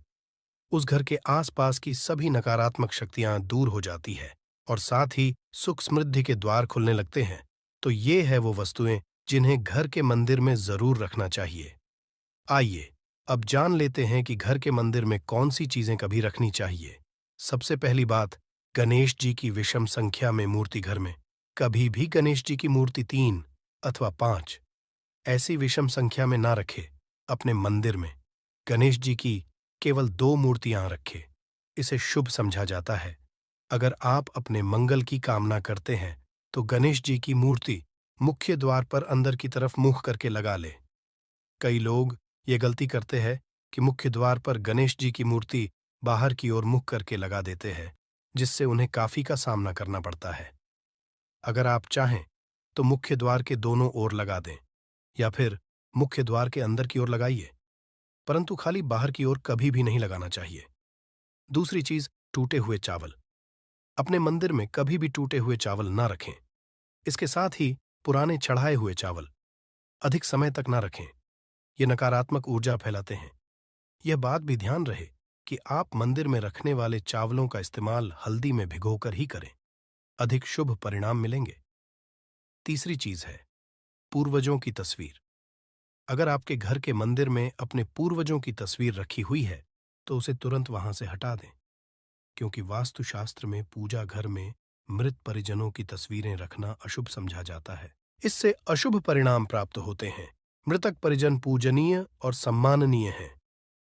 उस घर के आसपास की सभी नकारात्मक शक्तियां दूर हो जाती है और साथ ही सुख समृद्धि के द्वार खुलने लगते हैं। तो ये है वो वस्तुएं जिन्हें घर के मंदिर में जरूर रखना चाहिए। आइए अब जान लेते हैं कि घर के मंदिर में कौन सी चीजें कभी रखनी चाहिए। सबसे पहली बात, गणेश जी की विषम संख्या में मूर्ति घर में। कभी भी गणेश जी की मूर्ति 3 अथवा 5 ऐसी विषम संख्या में ना रखे। अपने मंदिर में गणेश जी की केवल 2 मूर्तियां रखे। इसे शुभ समझा जाता है। अगर आप अपने मंगल की कामना करते हैं तो गणेश जी की मूर्ति मुख्य द्वार पर अंदर की तरफ मुख करके लगा ले। कई लोग ये गलती करते हैं कि मुख्य द्वार पर गणेश जी की मूर्ति बाहर की ओर मुख करके लगा देते हैं, जिससे उन्हें काफी का सामना करना पड़ता है। अगर आप चाहें तो मुख्य द्वार के दोनों ओर लगा दें या फिर मुख्य द्वार के अंदर की ओर लगाइए, परंतु खाली बाहर की ओर कभी भी नहीं लगाना चाहिए। दूसरी चीज, टूटे हुए चावल। अपने मंदिर में कभी भी टूटे हुए चावल ना रखें। इसके साथ ही पुराने चढ़ाए हुए चावल अधिक समय तक ना रखें। ये नकारात्मक ऊर्जा फैलाते हैं। यह बात भी ध्यान रहे कि आप मंदिर में रखने वाले चावलों का इस्तेमाल हल्दी में भिगोकर ही करें। अधिक शुभ परिणाम मिलेंगे। तीसरी चीज है पूर्वजों की तस्वीर। अगर आपके घर के मंदिर में अपने पूर्वजों की तस्वीर रखी हुई है तो उसे तुरंत वहां से हटा दें, क्योंकि वास्तुशास्त्र में पूजा घर में मृत परिजनों की तस्वीरें रखना अशुभ समझा जाता है। इससे अशुभ परिणाम प्राप्त होते हैं। मृतक परिजन पूजनीय और सम्माननीय हैं,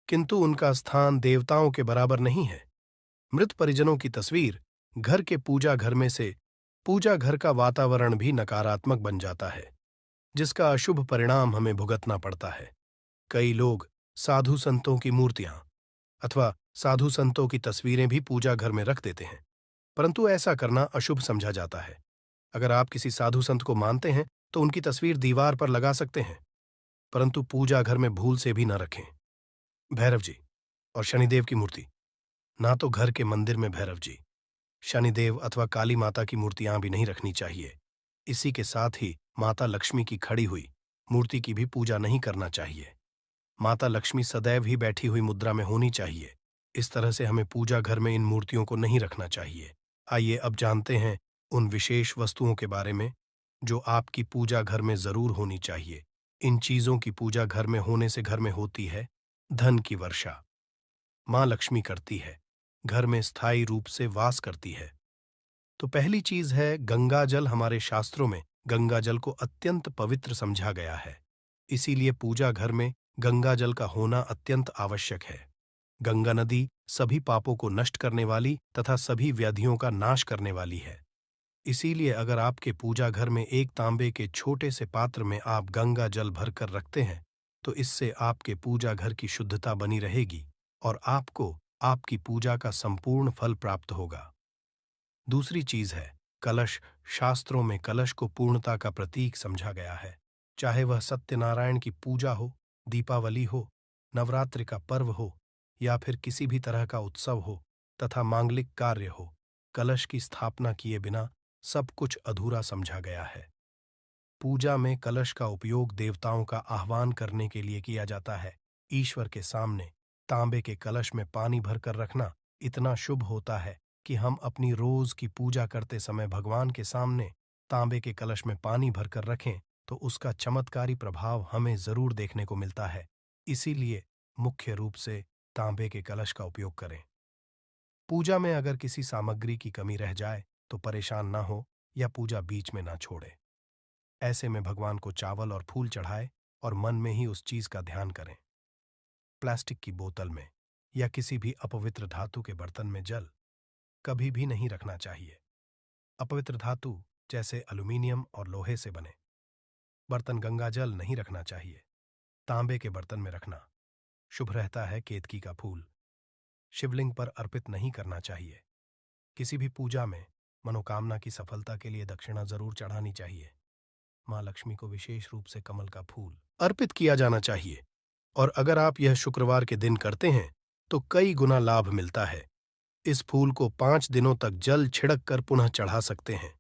किंतु उनका स्थान देवताओं के बराबर नहीं है। मृत परिजनों की तस्वीर घर के पूजा घर में से पूजा घर का वातावरण भी नकारात्मक बन जाता है, जिसका अशुभ परिणाम हमें भुगतना पड़ता है। कई लोग साधु संतों की मूर्तियां अथवा साधु संतों की तस्वीरें भी पूजा घर में रख देते हैं, परंतु ऐसा करना अशुभ समझा जाता है। अगर आप किसी साधु संत को मानते हैं तो उनकी तस्वीर दीवार पर लगा सकते हैं, परंतु पूजा घर में भूल से भी न रखें। भैरव जी और शनिदेव की मूर्ति। ना तो घर के मंदिर में भैरव जी, शनिदेव अथवा काली माता की मूर्तियां भी नहीं रखनी चाहिए। इसी के साथ ही माता लक्ष्मी की खड़ी हुई मूर्ति की भी पूजा नहीं करना चाहिए। माता लक्ष्मी सदैव ही बैठी हुई मुद्रा में होनी चाहिए। इस तरह से हमें पूजा घर में इन मूर्तियों को नहीं रखना चाहिए। आइए अब जानते हैं उन विशेष वस्तुओं के बारे में जो आपकी पूजा घर में जरूर होनी चाहिए। इन चीजों की पूजा घर में होने से घर में होती है धन की वर्षा। मां लक्ष्मी करती है, घर में स्थायी रूप से वास करती है। तो पहली चीज है गंगा जल। हमारे शास्त्रों में गंगा जल को अत्यंत पवित्र समझा गया है, इसीलिए पूजा घर में गंगा जल का होना अत्यंत आवश्यक है। गंगा नदी सभी पापों को नष्ट करने वाली तथा सभी व्याधियों का नाश करने वाली है। इसीलिए अगर आपके पूजा घर में एक तांबे के छोटे से पात्र में आप गंगा जल भरकर रखते हैं तो इससे आपके पूजा घर की शुद्धता बनी रहेगी और आपको आपकी पूजा का संपूर्ण फल प्राप्त होगा। दूसरी चीज है कलश। शास्त्रों में कलश को पूर्णता का प्रतीक समझा गया है। चाहे वह सत्यनारायण की पूजा हो, दीपावली हो, नवरात्रि का पर्व हो या फिर किसी भी तरह का उत्सव हो तथा मांगलिक कार्य हो, कलश की स्थापना किए बिना सब कुछ अधूरा समझा गया है। पूजा में कलश का उपयोग देवताओं का आह्वान करने के लिए किया जाता है। ईश्वर के सामने तांबे के कलश में पानी भरकर रखना इतना शुभ होता है कि हम अपनी रोज की पूजा करते समय भगवान के सामने तांबे के कलश में पानी भरकर रखें तो उसका चमत्कारी प्रभाव हमें जरूर देखने को मिलता है। इसीलिए मुख्य रूप से तांबे के कलश का उपयोग करें। पूजा में अगर किसी सामग्री की कमी रह जाए तो परेशान ना हो या पूजा बीच में ना छोड़े। ऐसे में भगवान को चावल और फूल चढ़ाए और मन में ही उस चीज का ध्यान करें। प्लास्टिक की बोतल में या किसी भी अपवित्र धातु के बर्तन में जल कभी भी नहीं रखना चाहिए। अपवित्र धातु जैसे एल्यूमीनियम और लोहे से बने बर्तन गंगा जल नहीं रखना चाहिए। तांबे के बर्तन में रखना शुभ रहता है। केतकी का फूल शिवलिंग पर अर्पित नहीं करना चाहिए। किसी भी पूजा में मनोकामना की सफलता के लिए दक्षिणा जरूर चढ़ानी चाहिए। मां लक्ष्मी को विशेष रूप से कमल का फूल अर्पित किया जाना चाहिए और अगर आप यह शुक्रवार के दिन करते हैं तो कई गुना लाभ मिलता है। इस फूल को 5 दिनों तक जल छिड़क कर पुनः चढ़ा सकते हैं।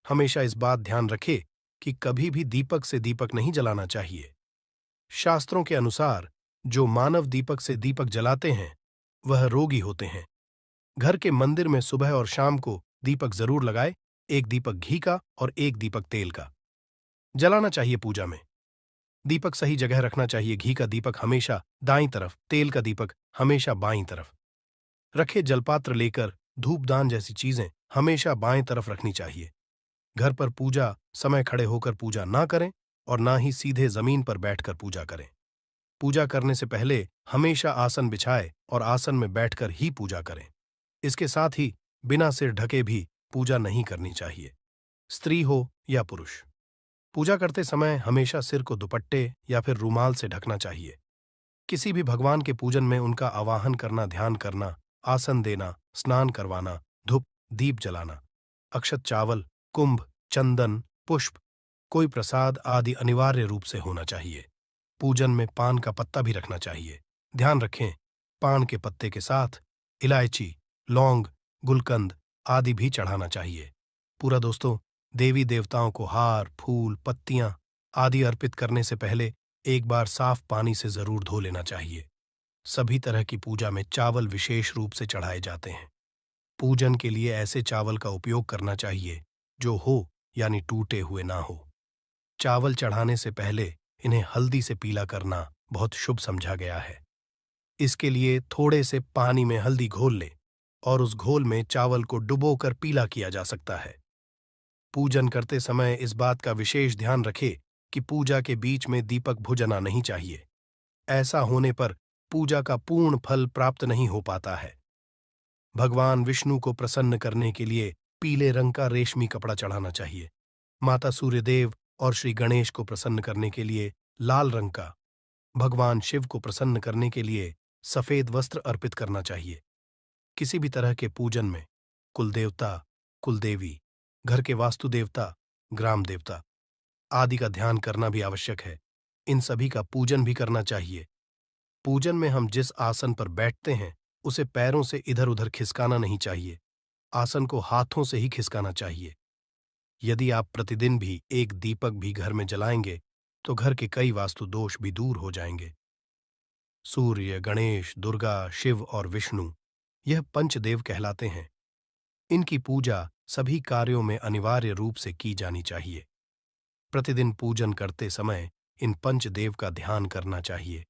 हमेशा इस बात ध्यान रखें कि कभी भी दीपक से दीपक नहीं जलाना चाहिए। शास्त्रों के अनुसार जो मानव दीपक से दीपक जलाते हैं वह रोगी होते हैं। घर के मंदिर में सुबह और शाम को दीपक जरूर लगाए, एक दीपक घी का और एक दीपक तेल का जलाना चाहिए। पूजा में दीपक सही जगह रखना चाहिए। घी का दीपक हमेशा दाईं तरफ, तेल का दीपक हमेशा बाईं तरफ रखे। जलपात्र लेकर धूपदान जैसी चीजें हमेशा बाएं तरफ रखनी चाहिए। घर पर पूजा समय खड़े होकर पूजा ना करें और ना ही सीधे जमीन पर बैठकर पूजा करें। पूजा करने से पहले हमेशा आसन बिछाए और आसन में बैठकर ही पूजा करें। इसके साथ ही बिना सिर ढके भी पूजा नहीं करनी चाहिए, स्त्री हो या पुरुष। पूजा करते समय हमेशा सिर को दुपट्टे या फिर रूमाल से ढकना चाहिए। किसी भी भगवान के पूजन में उनका आवाहन करना, ध्यान करना, आसन देना, स्नान करवाना, धूप दीप जलाना, अक्षत चावल, कुंभ, चंदन, पुष्प, कोई प्रसाद आदि अनिवार्य रूप से होना चाहिए। पूजन में पान का पत्ता भी रखना चाहिए। ध्यान रखें, पान के पत्ते के साथ इलायची, लौंग, गुलकंद आदि भी चढ़ाना चाहिए। पूरा दोस्तों, देवी देवताओं को हार, फूल, पत्तियां आदि अर्पित करने से पहले एक बार साफ पानी से जरूर धो लेना चाहिए। सभी तरह की पूजा में चावल विशेष रूप से चढ़ाए जाते हैं। पूजन के लिए ऐसे चावल का उपयोग करना चाहिए जो हो यानी टूटे हुए ना हो। चावल चढ़ाने से पहले इन्हें हल्दी से पीला करना बहुत शुभ समझा गया है। इसके लिए थोड़े से पानी में हल्दी घोल लें और उस घोल में चावल को डुबोकर पीला किया जा सकता है। पूजन करते समय इस बात का विशेष ध्यान रखें कि पूजा के बीच में दीपक बुझाना नहीं चाहिए। ऐसा होने पर पूजा का पूर्ण फल प्राप्त नहीं हो पाता है। भगवान विष्णु को प्रसन्न करने के लिए पीले रंग का रेशमी कपड़ा चढ़ाना चाहिए। माता सूर्यदेव और श्री गणेश को प्रसन्न करने के लिए लाल रंग का, भगवान शिव को प्रसन्न करने के लिए सफेद वस्त्र अर्पित करना चाहिए। किसी भी तरह के पूजन में कुलदेवता, कुलदेवी, घर के वास्तु देवता, ग्राम देवता आदि का ध्यान करना भी आवश्यक है। इन सभी का पूजन भी करना चाहिए। पूजन में हम जिस आसन पर बैठते हैं उसे पैरों से इधर उधर खिसकाना नहीं चाहिए। आसन को हाथों से ही खिसकाना चाहिए। यदि आप प्रतिदिन भी एक दीपक भी घर में जलाएंगे तो घर के कई वास्तु दोष भी दूर हो जाएंगे। सूर्य, गणेश, दुर्गा, शिव और विष्णु यह पंचदेव कहलाते हैं। इनकी पूजा सभी कार्यों में अनिवार्य रूप से की जानी चाहिए। प्रतिदिन पूजन करते समय इन पंचदेव का ध्यान करना चाहिए।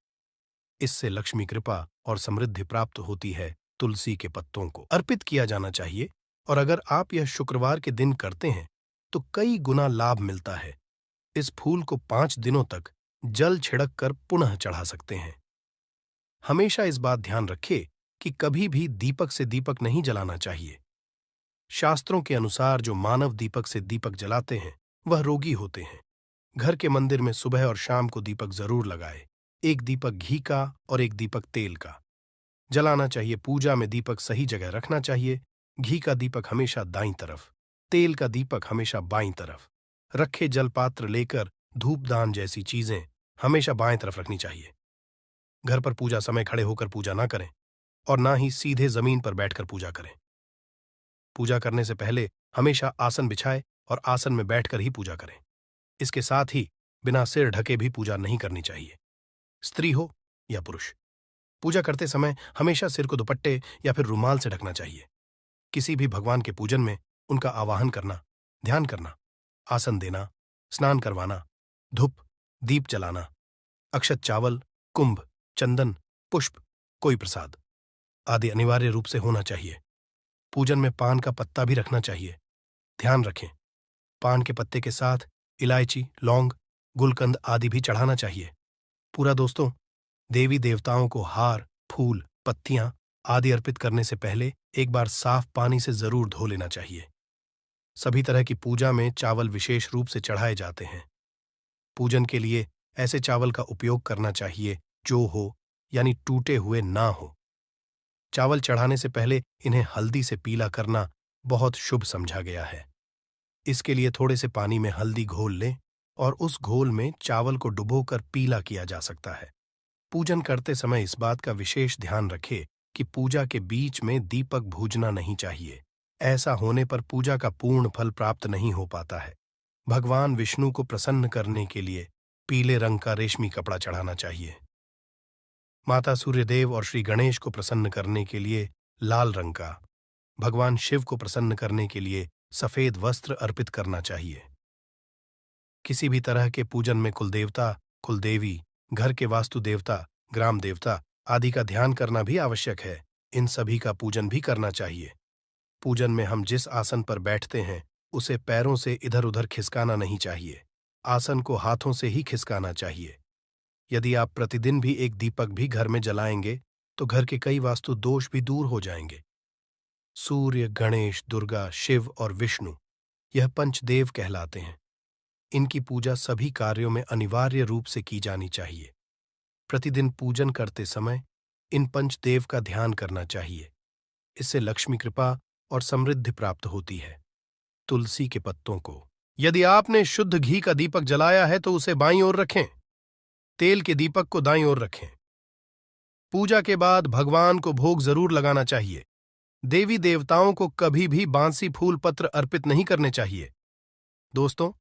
इससे लक्ष्मी कृपा और समृद्धि प्राप्त होती है। तुलसी के पत्तों को अर्पित किया जाना चाहिए और अगर आप यह शुक्रवार के दिन करते हैं तो कई गुना लाभ मिलता है। इस फूल को 5 दिनों तक जल छिड़क कर पुनः चढ़ा सकते हैं। हमेशा इस बात ध्यान रखें कि कभी भी दीपक से दीपक नहीं जलाना चाहिए। शास्त्रों के अनुसार जो मानव दीपक से दीपक जलाते हैं वह रोगी होते हैं। घर के मंदिर में सुबह और शाम को दीपक जरूर लगाए, एक दीपक घी का और एक दीपक तेल का जलाना चाहिए। पूजा में दीपक सही जगह रखना चाहिए। घी का दीपक हमेशा दाईं तरफ, तेल का दीपक हमेशा बाईं तरफ रखे। जलपात्र लेकर धूपदान जैसी चीजें हमेशा बाएं तरफ रखनी चाहिए। घर पर पूजा समय खड़े होकर पूजा ना करें और ना ही सीधे जमीन पर बैठकर पूजा करें। पूजा करने से पहले हमेशा आसन बिछाए और आसन में बैठकर ही पूजा करें। इसके साथ ही बिना सिर ढके भी पूजा नहीं करनी चाहिए, स्त्री हो या पुरुष। पूजा करते समय हमेशा सिर को दुपट्टे या फिर रूमाल से ढकना चाहिए। किसी भी भगवान के पूजन में उनका आवाहन करना, ध्यान करना, आसन देना, स्नान करवाना, धूप दीप जलाना, अक्षत चावल, कुंभ, चंदन, पुष्प, कोई प्रसाद आदि अनिवार्य रूप से होना चाहिए। पूजन में पान का पत्ता भी रखना चाहिए। ध्यान रखें, पान के पत्ते के साथ इलायची, लौंग, गुलकंद आदि भी चढ़ाना चाहिए। पूरा दोस्तों, देवी देवताओं को हार, फूल, पत्तियां आदि अर्पित करने से पहले एक बार साफ पानी से जरूर धो लेना चाहिए। सभी तरह की पूजा में चावल विशेष रूप से चढ़ाए जाते हैं। पूजन के लिए ऐसे चावल का उपयोग करना चाहिए जो हो यानी टूटे हुए ना हो। चावल चढ़ाने से पहले इन्हें हल्दी से पीला करना बहुत शुभ समझा गया है। इसके लिए थोड़े से पानी में हल्दी घोल लें और उस घोल में चावल को डुबोकर पीला किया जा सकता है। पूजन करते समय इस बात का विशेष ध्यान रखें कि पूजा के बीच में दीपक बुझना नहीं चाहिए। ऐसा होने पर पूजा का पूर्ण फल प्राप्त नहीं हो पाता है। भगवान विष्णु को प्रसन्न करने के लिए पीले रंग का रेशमी कपड़ा चढ़ाना चाहिए। माता सूर्यदेव और श्री गणेश को प्रसन्न करने के लिए लाल रंग का, भगवान शिव को प्रसन्न करने के लिए सफेद वस्त्र अर्पित करना चाहिए। किसी भी तरह के पूजन में कुलदेवता, कुलदेवी, घर के वास्तु देवता, ग्राम देवता आदि का ध्यान करना भी आवश्यक है। इन सभी का पूजन भी करना चाहिए। पूजन में हम जिस आसन पर बैठते हैं उसे पैरों से इधर उधर खिसकाना नहीं चाहिए। आसन को हाथों से ही खिसकाना चाहिए। यदि आप प्रतिदिन भी एक दीपक भी घर में जलाएंगे तो घर के कई वास्तु दोष भी दूर हो जाएंगे। सूर्य, गणेश, दुर्गा, शिव और विष्णु यह पंचदेव कहलाते हैं। इनकी पूजा सभी कार्यों में अनिवार्य रूप से की जानी चाहिए। प्रतिदिन पूजन करते समय इन पंचदेव का ध्यान करना चाहिए। इससे लक्ष्मी कृपा और समृद्धि प्राप्त होती है। तुलसी के पत्तों को, यदि आपने शुद्ध घी का दीपक जलाया है तो उसे बाईं ओर रखें। तेल के दीपक को दाईं ओर रखें। पूजा के बाद भगवान को भोग जरूर लगाना चाहिए। देवी देवताओं को कभी भी बांसी फूल पत्र अर्पित नहीं करने चाहिए। दोस्तों,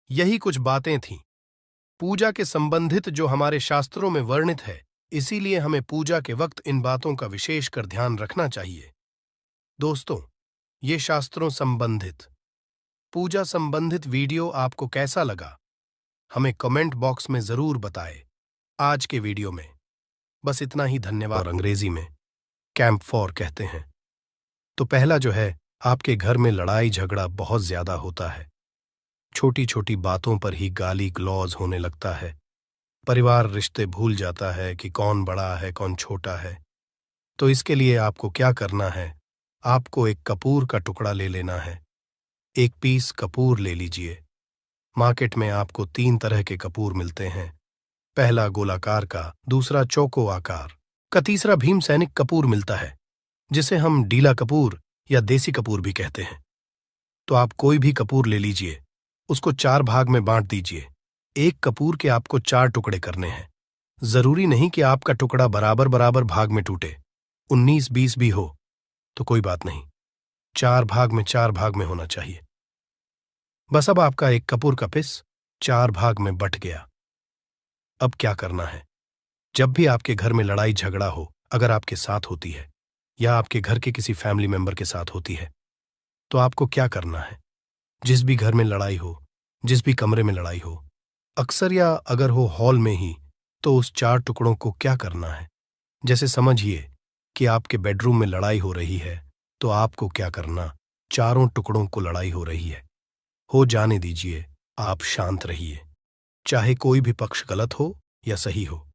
यही कुछ बातें थीं पूजा के संबंधित जो हमारे शास्त्रों में वर्णित है। इसीलिए हमें पूजा के वक्त इन बातों का विशेषकर ध्यान रखना चाहिए। दोस्तों, ये शास्त्रों संबंधित, पूजा संबंधित वीडियो आपको कैसा लगा हमें कमेंट बॉक्स में जरूर बताएं। आज के वीडियो में बस इतना ही। धन्यवाद। और अंग्रेजी में कैंप फॉर कहते हैं। तो पहला जो है, आपके घर में लड़ाई झगड़ा बहुत ज्यादा होता है। छोटी छोटी बातों पर ही गाली गलौज होने लगता है। परिवार रिश्ते भूल जाता है कि कौन बड़ा है कौन छोटा है। तो इसके लिए आपको क्या करना है, आपको एक कपूर का टुकड़ा ले लेना है। एक पीस कपूर ले लीजिए। मार्केट में आपको 3 तरह के कपूर मिलते हैं। पहला गोलाकार का, दूसरा चौको आकार का, तीसरा भीम सैनिक कपूर मिलता है, जिसे हम डीला कपूर या देसी कपूर भी कहते हैं। तो आप कोई भी कपूर ले लीजिए, उसको 4 भाग में बांट दीजिए। एक कपूर के आपको 4 टुकड़े करने हैं। जरूरी नहीं कि आपका टुकड़ा बराबर बराबर भाग में टूटे, 19-20 भी हो तो कोई बात नहीं, 4 भाग में होना चाहिए। बस अब आपका एक कपूर का पिस 4 भाग में बंट गया। अब क्या करना है, जब भी आपके घर में लड़ाई झगड़ा हो, अगर आपके साथ होती है या आपके घर के किसी फैमिली मेंबर के साथ होती है, तो आपको क्या करना है। जिस भी घर में लड़ाई हो, जिस भी कमरे में लड़ाई हो, अक्सर या अगर हो हॉल में ही, तो उस 4 टुकड़ों को क्या करना है। जैसे समझिए कि आपके बेडरूम में लड़ाई हो रही है, तो आपको क्या करना, चारों टुकड़ों को लड़ाई हो रही है, हो जाने दीजिए, आप शांत रहिए। चाहे कोई भी पक्ष गलत हो या सही हो,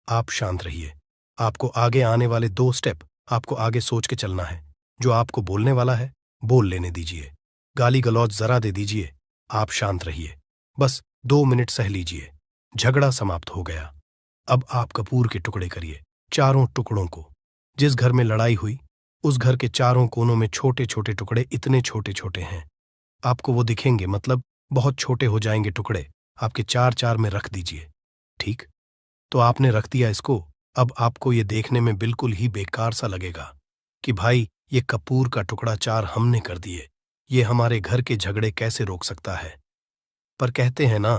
आप शांत रहिए। आपको आगे आने वाले 2 स्टेप आपको आगे सोच के चलना है। जो आपको बोलने वाला है बोल लेने दीजिए, गाली गलौज जरा दे दीजिए, आप शांत रहिए। बस 2 मिनट सह लीजिए, झगड़ा समाप्त हो गया। अब आप कपूर के टुकड़े करिए, चारों टुकड़ों को। जिस घर में लड़ाई हुई उस घर के चारों कोनों में छोटे छोटे टुकड़े, इतने छोटे छोटे हैं आपको वो दिखेंगे, मतलब बहुत छोटे हो जाएंगे टुकड़े, आपके 4-4 में रख दीजिए। ठीक, तो आपने रख दिया इसको। अब आपको ये देखने में बिल्कुल ही बेकार सा लगेगा कि भाई ये कपूर का टुकड़ा 4 हमने कर दिए, ये हमारे घर के झगड़े कैसे रोक सकता है। पर कहते हैं ना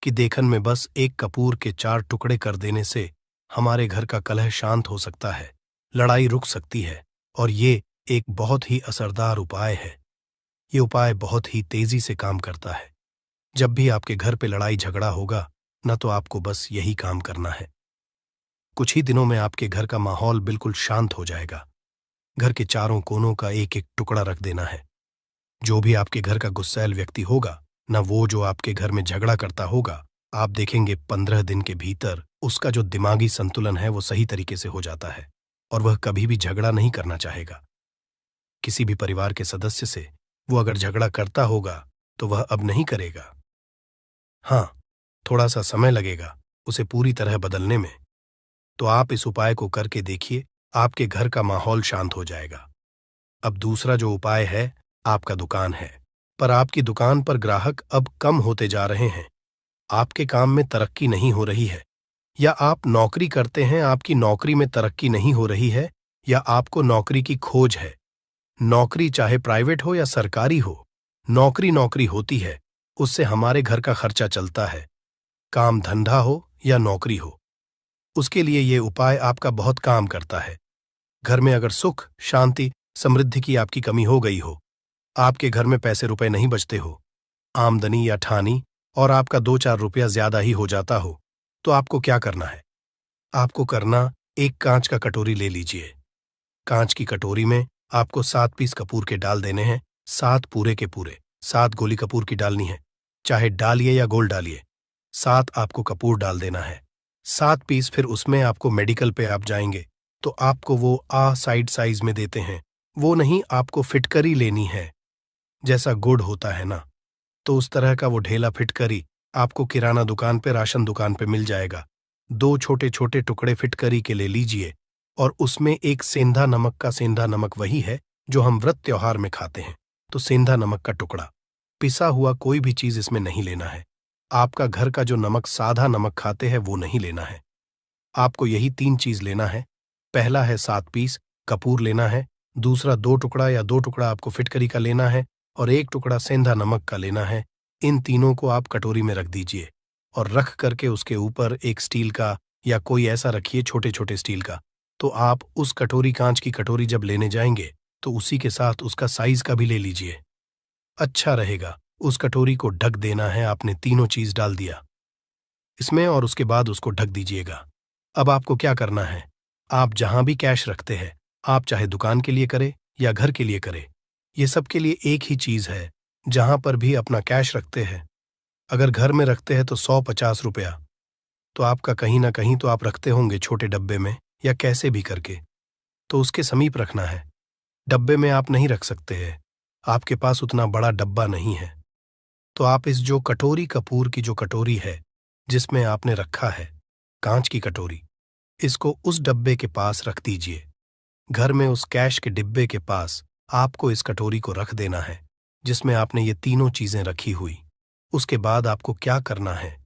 कि देखन में बस एक कपूर के 4 टुकड़े कर देने से हमारे घर का कलह शांत हो सकता है, लड़ाई रुक सकती है। और ये एक बहुत ही असरदार उपाय है। ये उपाय बहुत ही तेजी से काम करता है। जब भी आपके घर पे लड़ाई झगड़ा होगा न, तो आपको बस यही काम करना है। कुछ ही दिनों में आपके घर का माहौल बिल्कुल शांत हो जाएगा। घर के चारों कोनों का एक एक टुकड़ा रख देना है। जो भी आपके घर का गुस्सैल व्यक्ति होगा, न वो जो आपके घर में झगड़ा करता होगा, आप देखेंगे 15 दिन के भीतर उसका जो दिमागी संतुलन है वो सही तरीके से हो जाता है और वह कभी भी झगड़ा नहीं करना चाहेगा। किसी भी परिवार के सदस्य से वो अगर झगड़ा करता होगा तो वह अब नहीं करेगा। हाँ, थोड़ा सा समय लगेगा उसे पूरी तरह बदलने में। तो आप इस उपाय को करके देखिए, आपके घर का माहौल शांत हो जाएगा। अब दूसरा जो उपाय है, आपका दुकान है, पर आपकी दुकान पर ग्राहक अब कम होते जा रहे हैं, आपके काम में तरक्की नहीं हो रही है, या आप नौकरी करते हैं, आपकी नौकरी में तरक्की नहीं हो रही है, या आपको नौकरी की खोज है। नौकरी चाहे प्राइवेट हो या सरकारी हो, नौकरी नौकरी होती है, उससे हमारे घर का खर्चा चलता है, काम धंधा हो या नौकरी हो। उसके लिए ये उपाय आपका बहुत काम करता है। घर में अगर सुख, शांति, समृद्धि की आपकी कमी हो गई हो, आपके घर में पैसे रुपए नहीं बचते हो, आमदनी या ठानी और आपका 2-4 रुपया ज्यादा ही हो जाता हो, तो आपको क्या करना है? आपको करना, एक कांच का कटोरी ले लीजिए। कांच की कटोरी में आपको 7 पीस कपूर के डाल देने हैं, 7 पूरे के पूरे। 7 गोली कपूर की डालनी है, चाहे डालिए या गोल डालिए। 7 आपको कपूर डाल देना है। 7 पीस फिर उसमें आपको मेडिकल पे आप जाएंगे तो आपको वो साइड साइज में देते हैं, वो नहीं, आपको फिटकरी लेनी है। जैसा गुड़ होता है ना, तो उस तरह का वो ढेला फिटकरी आपको किराना दुकान पे, राशन दुकान पे मिल जाएगा। 2 छोटे छोटे टुकड़े फिटकरी के ले लीजिए और उसमें एक सेंधा नमक का, सेंधा नमक वही है जो हम व्रत त्योहार में खाते हैं, तो सेंधा नमक का टुकड़ा। पिसा हुआ कोई भी चीज इसमें नहीं लेना है। आपका घर का जो नमक, साधा नमक खाते हैं, वो नहीं लेना है। आपको यही 3 चीज लेना है। पहला है 7 पीस कपूर लेना है, दूसरा 2 टुकड़ा या 2 टुकड़ा आपको फिटकरी का लेना है और 1 टुकड़ा सेंधा नमक का लेना है। इन तीनों को आप कटोरी में रख दीजिए और रख करके उसके ऊपर एक स्टील का या कोई ऐसा रखिए, छोटे छोटे स्टील का। तो आप उस कटोरी, कांच की कटोरी जब लेने जाएंगे तो उसी के साथ उसका साइज का भी ले लीजिए, अच्छा रहेगा। उस कटोरी को ढक देना है, आपने तीनों चीज डाल दिया इसमें और उसके बाद उसको ढक दीजिएगा। अब आपको क्या करना है, आप जहां भी कैश रखते हैं, आप चाहे दुकान के लिए करें या घर के लिए करें, ये सब के लिए एक ही चीज है। जहां पर भी अपना कैश रखते हैं, अगर घर में रखते हैं तो 100-50 रुपया, तो आपका कहीं ना कहीं तो आप रखते होंगे छोटे डब्बे में या कैसे भी करके, तो उसके समीप रखना है। डब्बे में आप नहीं रख सकते हैं, आपके पास उतना बड़ा डब्बा नहीं है, तो आप इस जो कटोरी, कपूर की जो कटोरी है जिसमें आपने रखा है, कांच की कटोरी, इसको उस डब्बे के पास रख दीजिए। घर में उस कैश के डिब्बे के पास आपको इस कटोरी को रख देना है जिसमें आपने ये तीनों चीजें रखी हुई। उसके बाद आपको क्या करना है,